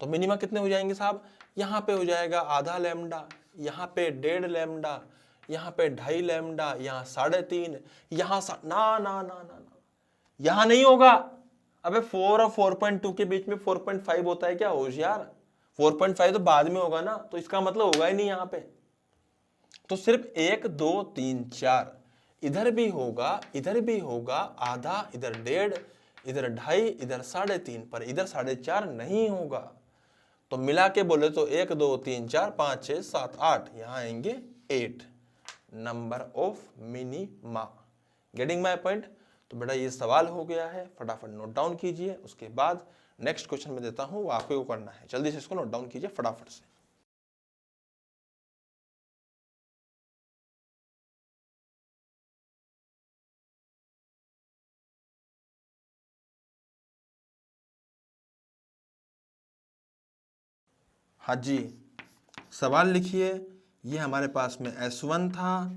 तो मिनिमा कितने हो जाएंगे साहब, यहाँ पे हो जाएगा आधा लैम्डा, यहाँ पे 1.5 लैम्डा, यहाँ पे 2.5 लैम्डा, यहाँ 3.5, यहाँ ना ना ना ना ना, यहाँ नहीं होगा। अबे 4 और 4.2 के बीच में 4.5 होता है क्या होशियार, 4.5 तो बाद में होगा ना, तो इसका मतलब होगा ही नहीं यहाँ पे। तो सिर्फ 1 2 3 4 इधर भी होगा, इधर भी होगा आधा, इधर 1.5, इधर 2.5, इधर 3.5, पर इधर 4.5 नहीं होगा। तो मिला के बोले तो 1 2 3 4 5 6 7 8, यहाँ आएंगे 8 number of minima. Getting my point. तो बेटा ये सवाल हो गया है, फटाफट नोट डाउन कीजिए। उसके बाद नेक्स्ट क्वेश्चन में देता हूँ, वो आपको करना है, जल्दी से इसको नोट डाउन कीजिए फटाफट से। हाँ जी, सवाल लिखिए। ये हमारे पास में S1 था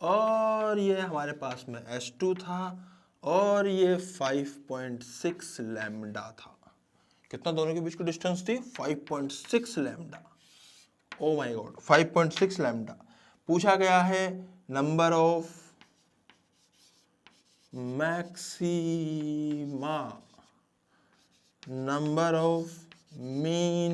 और ये हमारे पास में S2 था और ये 5.6 लैम्डा था। कितना दोनों के बीच की डिस्टेंस थी, 5.6 lambda. Oh my God, 5.6 lambda. पूछा गया है number of maxima, number of minima.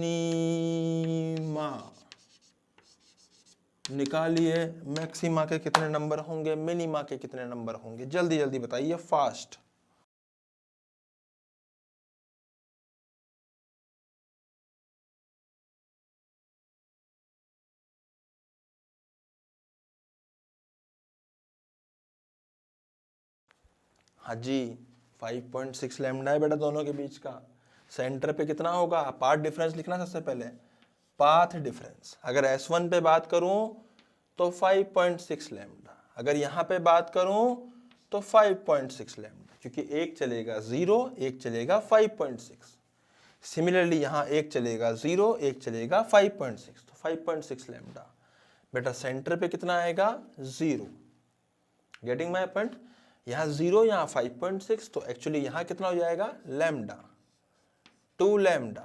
निकालिए, मैक्सिमा के कितने नंबर होंगे, मिनिमा के कितने नंबर होंगे, जल्दी जल्दी बताइए, फास्ट। हाँ जी, 5.6 लैम्डा है बेटा दोनों के बीच का। सेंटर पे कितना होगा, पाथ डिफरेंस लिखना सबसे पहले, पाथ डिफरेंस। अगर S1 पे बात करूं तो 5.6 लैम्डा, अगर यहाँ पे बात करूं तो 5.6 लैम्डा, क्योंकि एक चलेगा 0, एक चलेगा 5.6। सिमिलरली यहाँ एक चलेगा 0, एक चलेगा 5.6, तो 5.6 लैम्डा। बेटा सेंटर पे कितना आएगा, 0। Getting my point. यहाँ 0, यहाँ 5.6, तो एक्चुअली यहाँ कितना हो जाएगा, लैम्डा, 2 लैम्डा,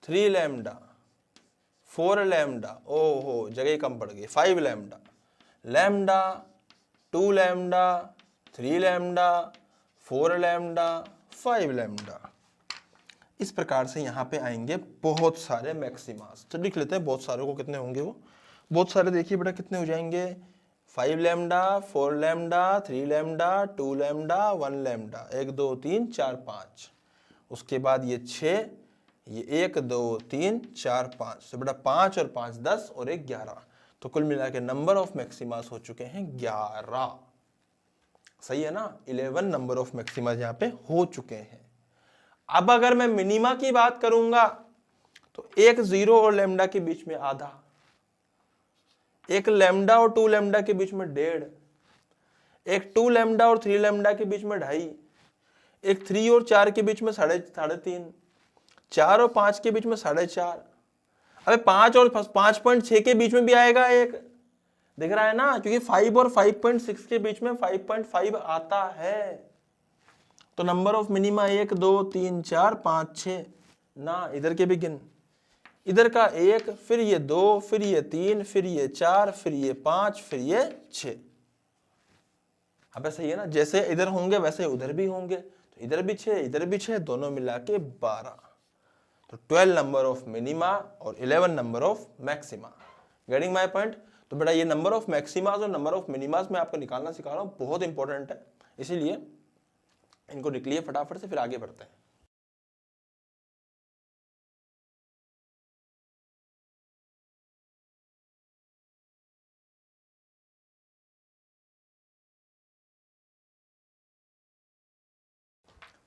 3 लैम्डा, 4 लैम्डा, ओहो जगह कम पड़ गई, 5 lambda, lambda, 2 lambda, 3 lambda, 4 lambda, 5 lambda. इस प्रकार से यहाँ पे आएंगे बहुत सारे मैक्सिमास। तो लिख लेते हैं बहुत सारे को, कितने होंगे वो, बहुत सारे देखिए बेटा कितने हो जाएंगे, 5 lambda, 4 lambda, 3 lambda, 2 lambda, 1 lambda, 1 2 3 4 5, उसके बाद ये 6, ये 1 2 3 4 5, तो बेटा 5 और 5 10 और 1 11, तो कुल मिला के नंबर ऑफ मैक्सिमास हो चुके हैं 11। सही है ना, 11 नंबर ऑफ मैक्सिमास यहाँ पे हो चुके हैं। अब अगर मैं मिनिमा की बात करूंगा तो एक 0 और लैम्डा के बीच में आधा, एक लैम्डा और 2 लैम्डा के बीच में 1.5, एक 2 लैम्डा और 3 लैम्डा के बीच में 2.5, एक 3 और 4 के बीच में 3.5, 4 और 5 के बीच में 4.5, अबे 5 और 5.6 के बीच में भी आएगा एक, दिख रहा है ना, क्योंकि 5 और 5.6 के बीच में 5.5 आता है। तो नंबर ऑफ मिनिमा 1 2 3 4 5 6 ना, इधर के भी गिन, इधर का 1, फिर ये 2, फिर ये 3, फिर ये 4, फिर ये 5, फिर ये 6। अब सही है ना, जैसे इधर होंगे वैसे उधर भी होंगे, तो इधर भी 6, इधर भी 6, दोनों मिला के 12। तो 12 नंबर ऑफ मिनिमा और 11 number of maxima. Getting my point. तो बेटा ये नंबर ऑफ मैक्सिमास और नंबर ऑफ मिनिमास मैं आपको निकालना सिखा रहा हूँ, बहुत इंपॉर्टेंट है, इसीलिए इनको निकलिए फटाफट से, फिर आगे बढ़ते हैं।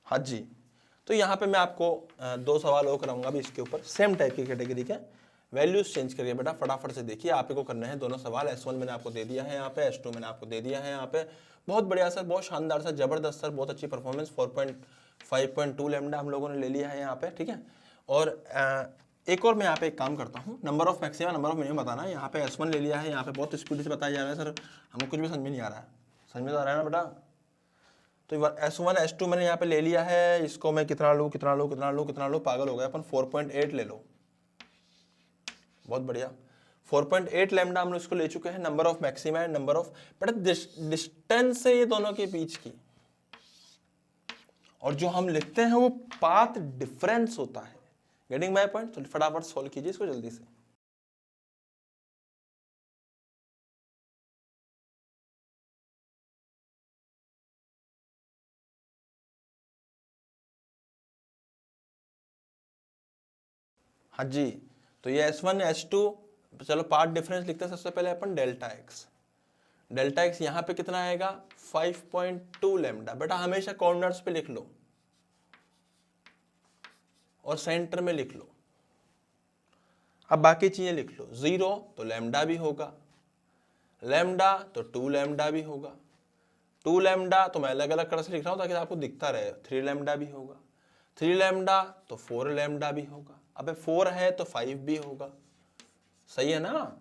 हाँ जी, तो यहाँ पे मैं आपको 2 सवाल और कराऊंगा अभी इसके ऊपर, सेम टाइप की कैटेगरी के, वैल्यूज चेंज करके बेटा फटाफट से देखिए। आपको करना है दोनों सवाल, S1 मैंने आपको दे दिया है यहाँ पे, S2 मैंने आपको दे दिया है यहाँ पे। बहुत बढ़िया सर, बहुत शानदार सर, जबरदस्त सर, बहुत अच्छी परफॉर्मेंस, 5.2 लैम्डा हम लोगों ने ले लिया है यहाँ पे, ठीक है। और एक और मैं यहाँ पे एक काम करता हूँ, number of maxima number of minimum बताना। यहाँ पे S1 ले लिया है, यहाँ पे बहुत स्पीड से बताया जा रहा है सर, हमको कुछ भी समझ में नहीं आ रहा है, समझ में तो आ रहा है ना बेटा। तो S1 S2 मैंने यहाँ पे ले लिया है, इसको मैं कितना लूँ कितना लूँ कितना लूँ कितना लूँ, पागल हो गया अपन, 4.8 ले लो, बहुत बढ़िया। 4.8 लैम्डा हम लोग इसको ले चुके हैं, number of maxima and number of, बेटा डिस्टेंस है ये दोनों के बीच की, और जो हम लिखते हैं वो पाथ डिफरेंस होता है। Getting my point? तो फटाफट सॉल्व कीजिए इसको जल्दी से। हाँ जी, तो ये S1 S2, चलो पार्ट डिफरेंस लिखते हैं सबसे पहले अपन डेल्टा एक्स। डेल्टा एक्स यहाँ पे कितना आएगा 5.2 लैम्डा। बेटा हमेशा कॉर्नर्स पे लिख लो और सेंटर में लिख लो। अब बाकी चीजें लिख लो, 0 तो लैम्डा भी होगा, लैम्डा तो 2 लैम्डा भी होगा, 2 लैम्डा तो मैं अलग अलग कलर से लिख रहा हूँ ताकि आपको दिखता रहे, 3 लैम्डा भी होगा, 3 लैम्डा तो 4 लैम्डा भी होगा, अबे 4 है तो 5 भी होगा, सही है ना,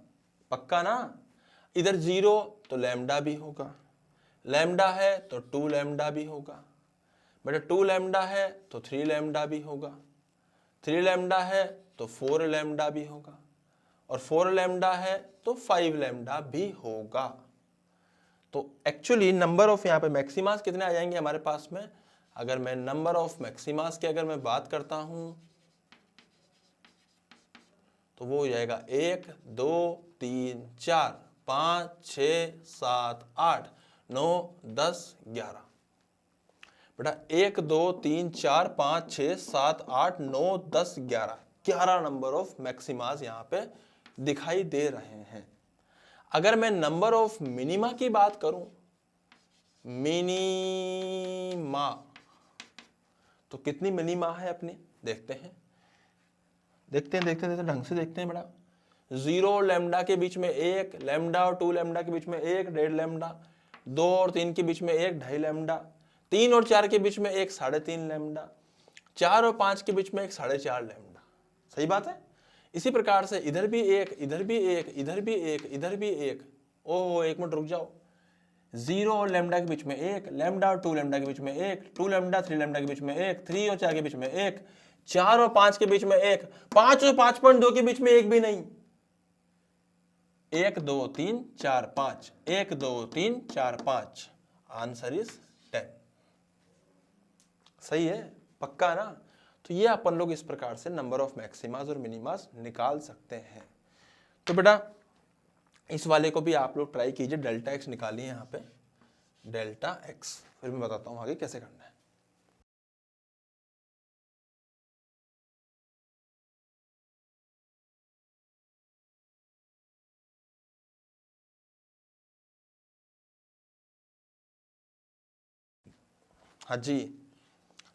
पक्का ना। इधर 0 तो लैम्डा भी होगा, लैम्डा है तो 2 लैम्डा भी होगा, बेटा 2 लैम्डा है तो 3 लैम्डा भी होगा, 3 लैम्डा है तो 4 लैम्डा भी होगा, और 4 लैम्डा है तो 5 लैम्डा भी होगा। तो एक्चुअली नंबर ऑफ यहाँ पे मैक्सिमास कितने आ जाएंगे हमारे पास में, अगर मैं नंबर ऑफ मैक्सिमास की अगर मैं बात करता हूं तो वो हो जाएगा 1 2 3 4 5 6 7 8 9 10 11। बेटा 1 2 3 4 5 6 7 8 9 10 11, 11 नंबर ऑफ मैक्सिमास यहाँ पे दिखाई दे रहे हैं। अगर मैं नंबर ऑफ मिनिमा की बात करूं, मिनिमा, तो कितनी मिनिमा है अपनी, देखते हैं ढंग से देखते हैं बेटा। 0 लैम्डा के बीच में 1 लैम्डा, और 2 लैम्डा के बीच में 1 1.5 लैम्डा, 2 और 3 के बीच में 1 2.5 लैम्डा, 3 और 4 के बीच में 1 3.5 लैम्डा, 4 और 5 के बीच में 1 4.5 लैम्डा। सही बात है। इसी प्रकार से इधर भी 1 इधर भी 1 इधर भी 1 इधर भी 1, ओह 1 मिनट रुक जाओ, 0 और लैम्डा के बीच में 1 लैम्डा, और 2 लैम्डा के बीच में 1 2 लैम्डा, 3 लैम्डा के बीच में 1 3 और 4 के बीच में 1 4 और 5 के बीच में 1 5 और 5.2 के बीच में 1 भी नहीं, 1 2 3 4 5 1 2 3 4 5, आंसर इज 10। सही है, पक्का ना। तो ये अपन लोग इस प्रकार से नंबर ऑफ मैक्सिमास और मिनिमास निकाल सकते हैं। तो बेटा इस वाले को भी आप लोग ट्राई कीजिए, डेल्टा एक्स निकालिए यहाँ पे, डेल्टा एक्स, फिर मैं बताता हूँ आगे कैसे करना है। हाँ जी,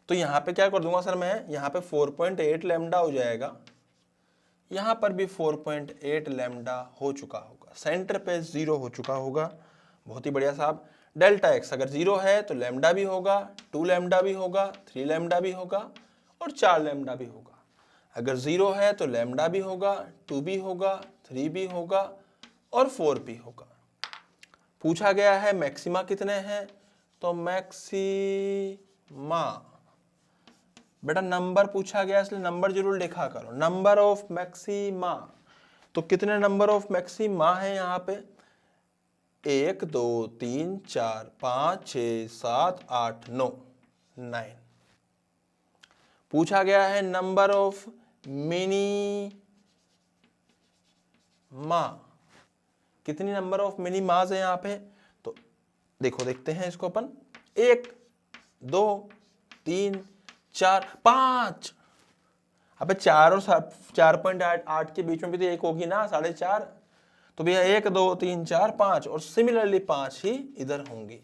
तो यहाँ पे क्या कर दूंगा सर मैं, यहाँ पे 4.8 लैम्डा हो जाएगा, यहाँ पर भी 4.8 लैम्डा हो चुका होगा, सेंटर पे 0 हो चुका होगा। बहुत ही बढ़िया साहब। डेल्टा एक्स अगर 0 है तो लैम्डा भी होगा, 2 लैम्डा भी होगा, 3 लैम्डा भी होगा, और 4 लैम्डा भी होगा। अगर 0 है तो लैम्डा भी होगा, 2 भी होगा, 3 भी होगा, और 4 भी होगा। पूछा गया है मैक्सिमा कितने हैं, तो मैक्सिमा, बेटा नंबर पूछा गया इसलिए नंबर जरूर लिखा करो, नंबर ऑफ मैक्सिमा। तो कितने नंबर ऑफ मैक्सिमा है यहाँ पे, 1 2 3 4 5 6 7 8 9 9। पूछा गया है नंबर ऑफ मिनिमा, कितनी नंबर ऑफ मिनिमास है यहाँ पे, तो देखो देखते हैं इसको अपन, 1 2 3 4 5, अबे 4 और 4.8 के बीच में भी तो 1 होगी ना, 4.5, तो भैया 1 2 3 4 5, और सिमिलरली 5 ही इधर होंगी।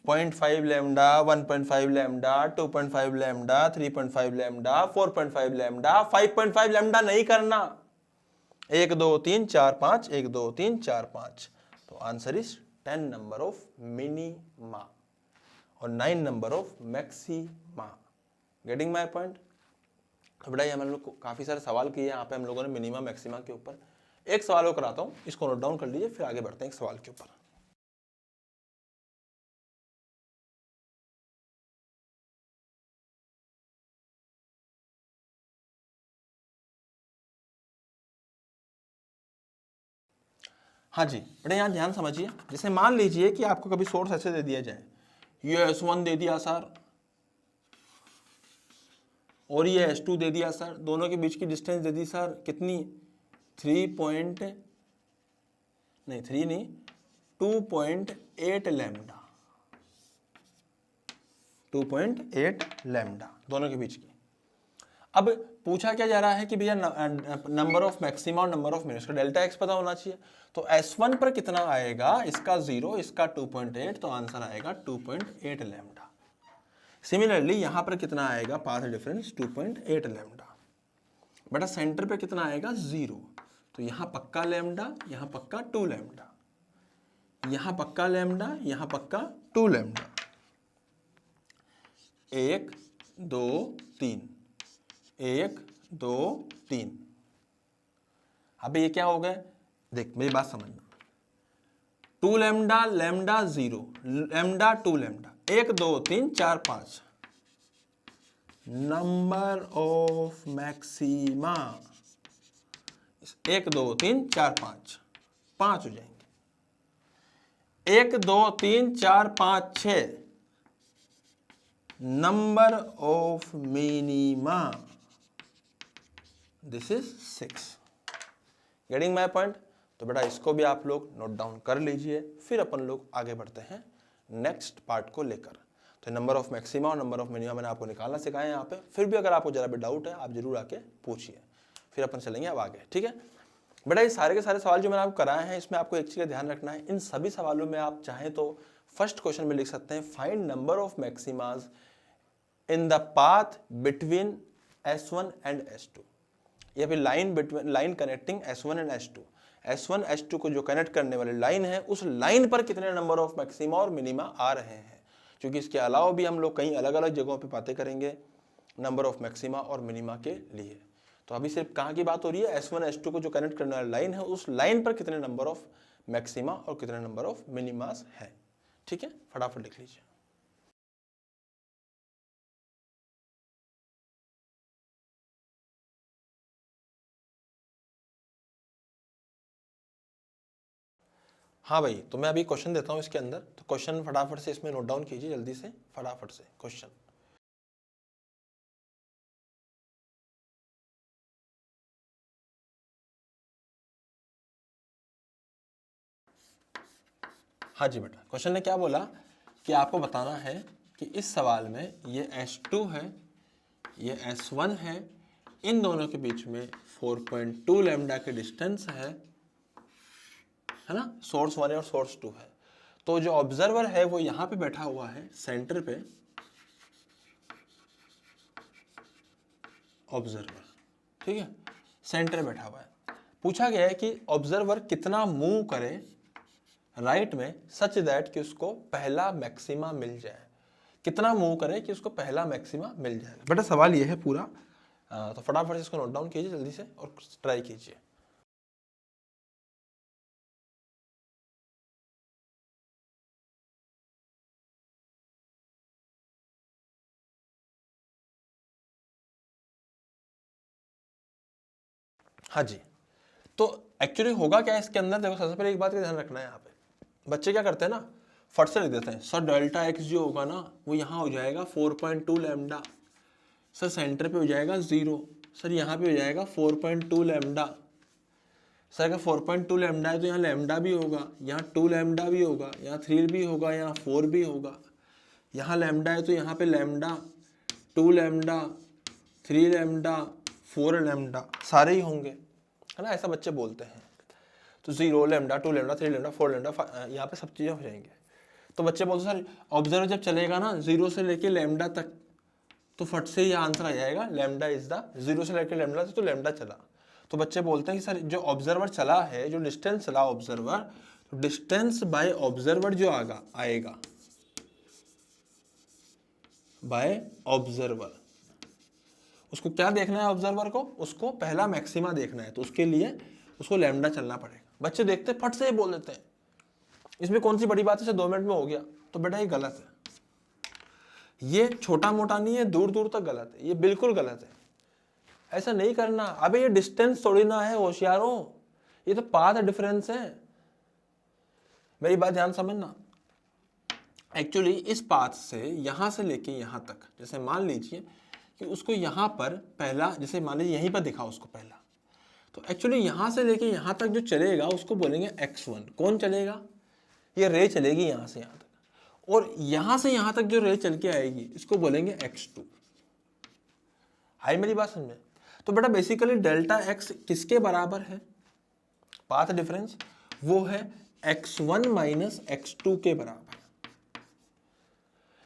0.5 lambda, 1.5 lambda, 2.5 lambda, 3.5 lambda, 4.5 lambda, 5.5 lambda नहीं करना, 1 2 3 4 5 1 2 3 4 5। तो answer is 10 number of minima और 9 number of maxima. Getting my point? तो बेटा ये हम लोग काफ़ी सारे सवाल किए यहाँ पे हम लोगों ने मिनिमा मैक्सिमा के ऊपर। एक सवाल और कराता हूँ, इसको नोट डाउन कर लीजिए, फिर आगे बढ़ते हैं एक सवाल के ऊपर। हाँ जी बेटा यहाँ ध्यान समझिए, जैसे मान लीजिए कि आपको कभी सोर्स ऐसे दे दिया जाए, ये S1 दे दिया सर और ये S2 दे दिया सर, दोनों के बीच की डिस्टेंस दे दी सर कितनी 2.8 लैम्डा, 2.8 लैम्डा दोनों के बीच की। अब पूछा क्या जा रहा है कि भैया नंबर ऑफ मैक्सिमा और number of minima, delta x पता होना चाहिए। तो S1 पर कितना आएगा, इसका 0, इसका 2.8, तो आंसर आएगा 2.8 लैम्डा। सिमिलरली यहां पर कितना आएगा, पाथ डिफरेंस 2.8 लैम्डा। बेटा सेंटर पे कितना आएगा 0, तो यहां पक्का लैम्डा, यहां पक्का 2 लैम्डा, यहां पक्का लैम्डा, यहां पक्का 2 लैम्डा। 1 2 3, 1 2 3। अब ये क्या हो गया, देख मेरी बात समझना, 2 lambda, lambda 0, lambda 2 lambda, 1 2 3 4 5, number of maxima 1 2 3 4 5, 5 हो जाएंगे। 1 2 3 4 5 6, number of minima this is 6। Getting my point. तो बेटा इसको भी आप लोग नोट डाउन कर लीजिए, फिर अपन लोग आगे बढ़ते हैं नेक्स्ट पार्ट को लेकर। तो नंबर ऑफ मैक्सिमा और नंबर ऑफ मिनिमा मैंने आपको निकालना सिखाया है यहाँ पे, फिर भी अगर आपको जरा भी डाउट है आप जरूर आके पूछिए, फिर अपन चलेंगे अब आगे, ठीक है। बेटा ये सारे के सारे सवाल जो मैंने आपको कराए हैं, इसमें आपको एक चीज़ का ध्यान रखना है, इन सभी सवालों में आप चाहें तो फर्स्ट क्वेश्चन में लिख सकते हैं find number of maximas in the path between S1 and S2, या फिर line connecting S1 and S2। S1 S2 को जो कनेक्ट करने वाली लाइन है, उस लाइन पर कितने नंबर ऑफ मैक्सिमा और मिनिमा आ रहे हैं, क्योंकि इसके अलावा भी हम लोग कई अलग अलग जगहों पे बातें करेंगे नंबर ऑफ मैक्सिमा और मिनिमा के लिए। तो अभी सिर्फ कहाँ की बात हो रही है, S1 S2 को जो कनेक्ट करने वाली लाइन है, उस लाइन पर कितने नंबर ऑफ मैक्सिमा और कितने नंबर ऑफ मिनिमास है, ठीक है। फटाफट लिख लीजिए। हाँ भाई, तो मैं अभी क्वेश्चन देता हूँ इसके अंदर, तो क्वेश्चन फटाफट से इसमें नोट डाउन कीजिए जल्दी से, फटाफट से क्वेश्चन। हाँ जी बेटा, क्वेश्चन ने क्या बोला कि आपको बताना है कि इस सवाल में ये S2 है, ये S1 है, इन दोनों के बीच में 4.2 लैम्डा के डिस्टेंस है ना, सोर्स 1 और सोर्स 2 है। तो जो ऑब्जर्वर है वो यहाँ पे बैठा हुआ है सेंटर पे, ऑब्जर्वर, ठीक है, सेंटर बैठा हुआ है। पूछा गया है कि ऑब्जर्वर कितना मूव करे राइट में सच दैट कि उसको पहला मैक्सिमा मिल जाए, कितना मूव करे कि उसको पहला मैक्सिमा मिल जाए। बेटा सवाल ये है पूरा, तो फटाफट से इसको नोट डाउन कीजिए जल्दी से और ट्राई कीजिए। हाँ जी, तो एक्चुअली होगा क्या इसके अंदर, देखो सबसे पहले एक बात का ध्यान रखना है, यहाँ पे बच्चे क्या करते हैं ना, फट से लिख देते हैं सर डेल्टा एक्स जो होगा ना वो यहाँ हो जाएगा 4.2 लैम्डा, सर सेंटर पे हो जाएगा 0, सर यहाँ पे हो जाएगा 4.2 लैम्डा। सर अगर 4.2 लैम्डा है तो यहाँ लैम्डा भी होगा, यहाँ 2 लैम्डा भी होगा, यहाँ 3 भी होगा, यहाँ 4 भी होगा। यहाँ लैम्डा है तो यहाँ पे लैम्डा, 2 लैम्डा, 3 लैम्डा, 4 लैम्डा सारे ही होंगे, है ना, ऐसा बच्चे बोलते हैं। तो 0 लैम्डा, 2 लैम्डा, 3 लैम्डा, 4 लैम्डा, यहाँ पे सब चीज़ें हो जाएंगे। तो बच्चे बोलते सर ऑब्जर्वर जब चलेगा ना 0 से लेके लैम्डा तक, तो फट से ये आंसर आ जाएगा लैम्डा इज द, 0 से लेके लैम्डा तक तो लैम्डा चला। तो बच्चे बोलते हैं कि सर जो ऑब्जर्वर चला है, जो डिस्टेंस चला ऑब्जर्वर, तो डिस्टेंस बाय ऑब्जर्वर जो आएगा बाय ऑब्जर्वर, उसको क्या देखना है ऑब्जर्वर को, उसको पहला मैक्सिमा देखना है, तो उसके लिए उसको लैम्डा चलना पड़ेगा। बच्चे देखते फट से ही बोल देते हैं इसमें कौन सी बड़ी बात है, इसे 2 मिनट में हो गया, तो बेटा ये गलत है। ये छोटा मोटा नहीं है, दूर दूर तक गलत है, ये बिल्कुल गलत है, ऐसा नहीं करना। अबे ये डिस्टेंस थोड़ी ना है होशियारों, ये तो पाथ डिफरेंस है। मेरी बात ध्यान समझना, एक्चुअली इस पाथ से यहां से लेके यहां तक, जैसे मान लीजिए कि उसको यहां पर पहला, जैसे मान लीजिए यहीं पर दिखा उसको पहला, तो एक्चुअली यहां से लेके यहां तक जो चलेगा उसको बोलेंगे x1। कौन चलेगा, ये रे चलेगी यहां से यहां तक, और यहां से यहां तक जो रे चल के आएगी इसको बोलेंगे x2। आई मेरी बात समझ में? तो बेटा बेसिकली डेल्टा x किसके बराबर है, पाथ डिफरेंस, वो है x1 माइनस x2 के बराबर।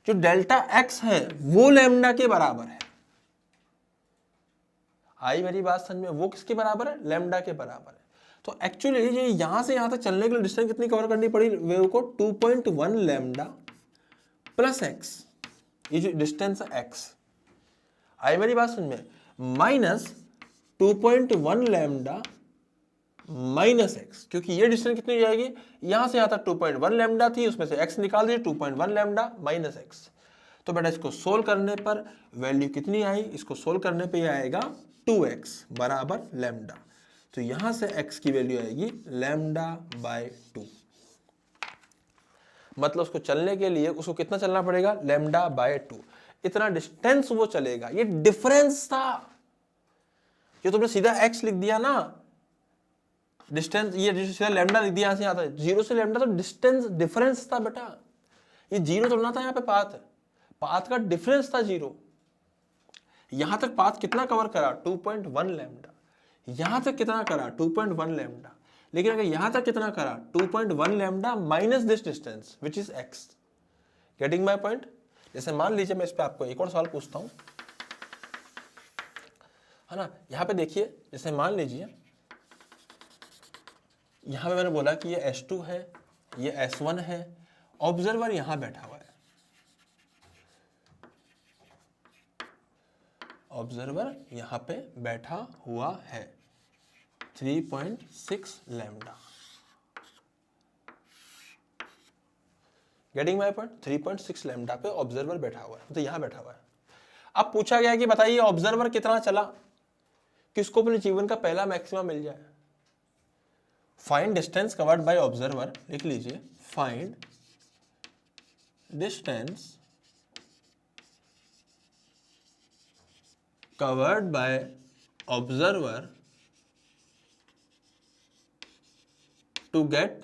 जो डेल्टा x है वो लैम्डा के बराबर है। आई मेरी बात समझ में? वो किसके बराबर है, लैम्डा के बराबर है। तो एक्चुअली ये यहां से यहां तक चलने के लिए डिस्टेंस कितनी कवर करनी पड़ी वेव को, 2.1 लैम्डा प्लस x, ये जो डिस्टेंस है x, आई मेरी बात समझ में, माइनस 2.1 लैम्डा माइनस x, क्योंकि ये डिस्टेंस कितनी हो जाएगी, यहां से यहां तक 2.1 लैम्डा थी, उसमें से x निकाल दीजिए, 2.1 लैम्डा माइनस x। तो बेटा इसको सोल्व करने पर वैल्यू कितनी आई, इसको सोल्व करने पे आएगा 2x बराबर लैम्डा। तो यहां से x की वैल्यू आएगी लैम्डा बाय 2। मतलब उसको चलने के लिए उसको कितना चलना पड़ेगा, लैम्डा बाय 2, इतना डिस्टेंस वो चलेगा। ये डिफरेंस था, जो तुमने सीधा x लिख दिया ना, डिस्टेंस, ये सीधा लैम्डा लिख दिया, यहां से आता है 0 से लैम्डा, तो डिस्टेंस डिफरेंस था बेटा। ये 0 तो ना था यहाँ पे, पाथ का डिफरेंस था 0। यहां तक पाथ कितना कवर करा, 2.1 लैम्डा, यहां तक कितना करा, 2.1 लैम्डा, लेकिन अगर यहां तक कितना करा, 2.1 lambda minus this distance which is x। Getting my point? जैसे मान लीजिए मैं इस पे आपको एक और सवाल पूछता हूं, है ना, यहां पे देखिए, जैसे मान लीजिए यहां पे मैंने बोला कि ये S2 है, ये S1 है, ऑब्जर्वर यहां बैठा हुआ है, ऑब्जर्वर यहां पे बैठा हुआ है, 3.6 lambda. Getting my point? 3.6 lambda पे ऑब्जर्वर बैठा हुआ है, तो यहां बैठा हुआ है। अब पूछा गया कि बताइए ऑब्जर्वर कितना चला कि उसको अपने जीवन का पहला मैक्सिमा मिल जाए। Find distance covered by observer, लिख लीजिए, find distance covered by observer to get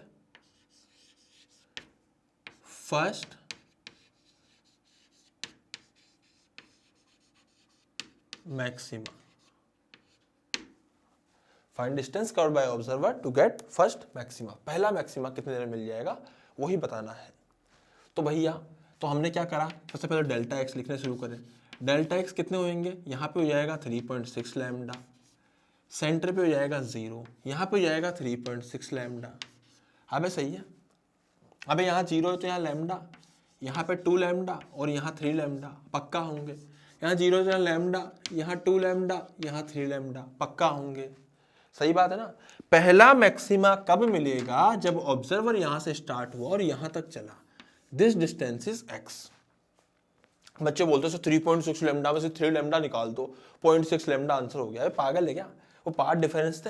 first maxima। Find distance covered by observer to get first maxima, पहला मैक्सिमा कितने देर में मिल जाएगा वही बताना है। तो भैया तो हमने क्या करा, सबसे पहले डेल्टा एक्स लिखने शुरू करें। डेल्टा एक्स कितने होंगे, यहाँ पे हो जाएगा 3.6 लैम्डा, सेंटर पे हो जाएगा 0, यहाँ पे हो जाएगा 3.6 लैम्डा। अबे सही है, अबे यहाँ 0 है तो यहाँ लैम्डा, यहाँ पे 2 लैम्डा और यहाँ 3 लैम्डा पक्का होंगे। यहाँ 0 है तो यहाँ लैम्डा, यहाँ 2 लैम्डा, यहाँ 3 लैम्डा पक्का होंगे। सही बात है ना। पहला मैक्सिमा कब मिलेगा, जब ऑब्जर्वर यहां से स्टार्ट हुआ और यहां तक चला। This distance is x। बच्चे बोलते हैं 3.6 लैम्डा में से 3 लैम्डा निकाल दो, 0.6 लैम्डा आंसर हो गया। पागल है क्या, वो पार्ट डिफरेंस थे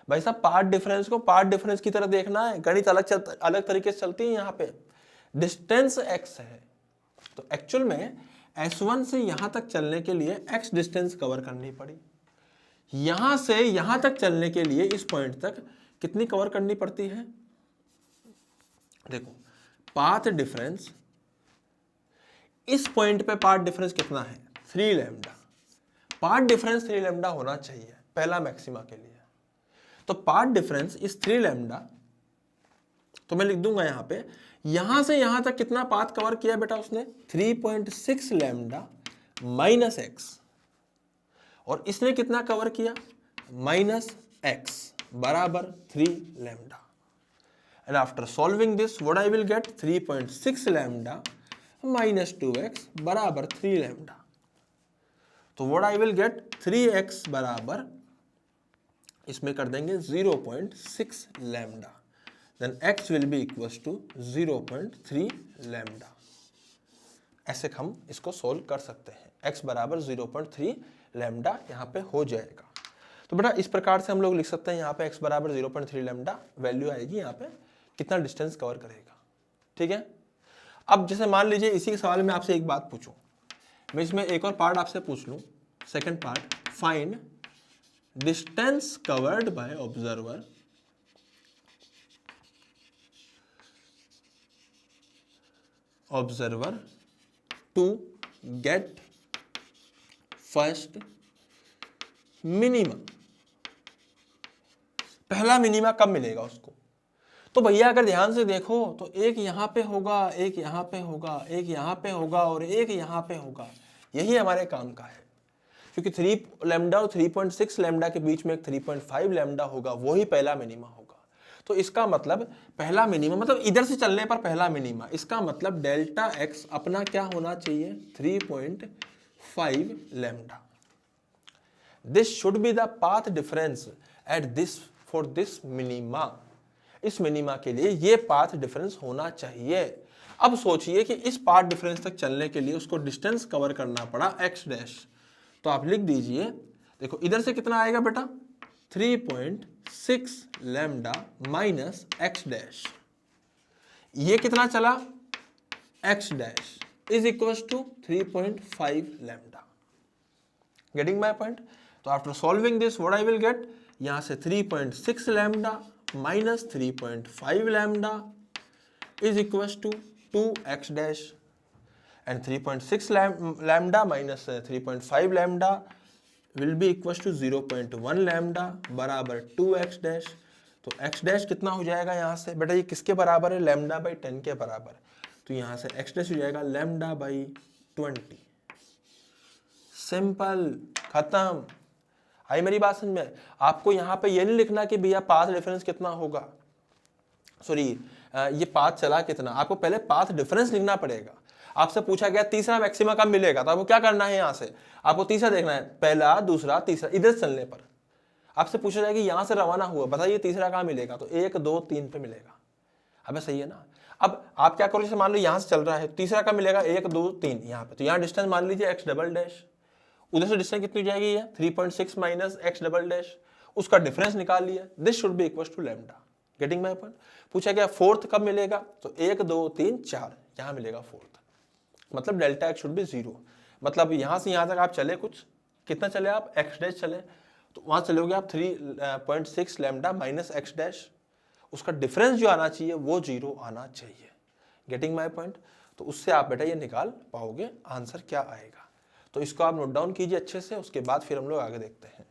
भाई साहब। पार्ट डिफरेंस को पार्ट डिफरेंस की तरह देखना है, गणित अलग तरीके से चलती है। यहाँ पे डिस्टेंस x है, तो एक्चुअल में S1 से यहां तक चलने के लिए x डिस्टेंस कवर करनी पड़ी। यहां से यहां तक चलने के लिए इस पॉइंट तक कितनी कवर करनी पड़ती है, देखो पाथ डिफरेंस, इस पॉइंट पे पाथ डिफरेंस कितना है, 3 लैम्डा। पाथ डिफरेंस 3 लैम्डा होना चाहिए पहला मैक्सिमा के लिए। तो पाथ डिफरेंस इस 3 लैम्डा, तो मैं लिख दूंगा यहां पे, यहां से यहां तक कितना पाथ कवर किया बेटा उसने, 3.6 लैम्डा माइनस एक्स, और इसने कितना कवर किया, माइनस एक्स बराबर 3 lambda. And after solving this what I will gate, 3.6 lambda minus 2x बराबर 3 लैम्डा। तो what I will gate 3x बराबर इसमें कर देंगे 0.6 lambda, then x will be equals to 0.3 lambda. ऐसे हम इसको सोल्व कर सकते हैं, x बराबर 0.3 लैम्डा यहाँ पे हो जाएगा। तो बेटा इस प्रकार से हम लोग लिख सकते हैं, यहाँ पे x बराबर 0.3 लैम्डा वैल्यू आएगी, यहाँ पे कितना डिस्टेंस कवर करेगा। ठीक है, अब जैसे मान लीजिए इसी के सवाल में आपसे एक बात पूछूं, मैं इसमें एक और पार्ट आपसे पूछ लूं, second part, find distance covered by observer to get first minima. पहला मिनिमा कब मिलेगा उसको? तो भैया अगर ध्यान से देखो तो एक यहां पे होगा, एक यहां पे होगा, एक यहां पे होगा और एक यहां पे होगा। यही हमारे काम का है, क्योंकि 3 लैम्डा और 3.6 लैम्डा के बीच में एक 3.5 लैम्डा होगा, वही पहला मिनिमा होगा। तो इसका मतलब पहला मिनिमा मतलब इधर से चलने पर पहला मिनिमा, इसका मतलब डेल्टा एक्स अपना क्या होना चाहिए? 3.5 lambda. This should be the path difference at this for this minima. इस मिनिमा के लिए ये पाथ डिफरेंस होना चाहिए। अब सोचिए कि इस पाथ डिफरेंस तक चलने के लिए उसको डिस्टेंस कवर करना पड़ा x डैश, तो आप लिख दीजिए, देखो इधर से कितना आएगा बेटा? 3.6 लैम्डा माइनस x डैश, ये कितना चला? x dash is equals to 3.5 lambda. Getting my point? तो after solving this what I will get, यहां से 3.6 lambda minus 3.5 lambda is equals to 2x dash, and 3.6 lambda minus 3.5 lambda will be equals to 0.1 lambda बराबर 2x dash। तो x dash कितना हो जाएगा यहाँ से? बेटा ये किसके बराबर है? लैम्डा बाई 10 के बराबर। तो यहाँ से x dash हो जाएगा लैम्डा बाई 20। सिंपल, खत्म। आई मेरी बात समझ में? आपको यहाँ पे ये नहीं लिखना कि भैया पाथ डिफरेंस कितना होगा, सॉरी ये पाथ चला कितना, आपको पहले पाथ डिफरेंस लिखना पड़ेगा। आपसे पूछा गया तीसरा मैक्सिमा कब मिलेगा, तो आपको क्या करना है? यहाँ से आपको तीसरा देखना है, पहला दूसरा तीसरा, इधर चलने पर आपसे पूछा जाएगा यहाँ से रवाना हुआ, बताइए तीसरा कहाँ मिलेगा, तो 1 2 3 पे मिलेगा। अबे सही है ना? अब आप क्या करो, जैसे मान लो यहाँ से चल रहा है, तीसरा कब मिलेगा? 1 2 3 यहाँ पे, तो यहाँ डिस्टेंस मान लीजिए x डबल डैश, उधर से डिस्टेंस कितनी हो जाएगी? ये 3.6 माइनस x डबल डैश, उसका डिफरेंस निकाल लिया। This should be equal to lambda. Getting my point? पूछा गया फोर्थ कब मिलेगा, तो 1 2 3 4 यहाँ मिलेगा फोर्थ, मतलब डेल्टा एक्स शुड बी 0। मतलब यहाँ से यहाँ तक आप चले, कुछ कितना चले आप? x डैश चले, तो वहाँ चलोगे आप 3.6 लैम्डा माइनस x डैश, उसका डिफरेंस जो आना चाहिए वो 0 आना चाहिए। Getting my point? तो उससे आप बेटा ये निकाल पाओगे आंसर क्या आएगा। तो इसको आप नोट डाउन कीजिए अच्छे से, उसके बाद फिर हम लोग आगे देखते हैं।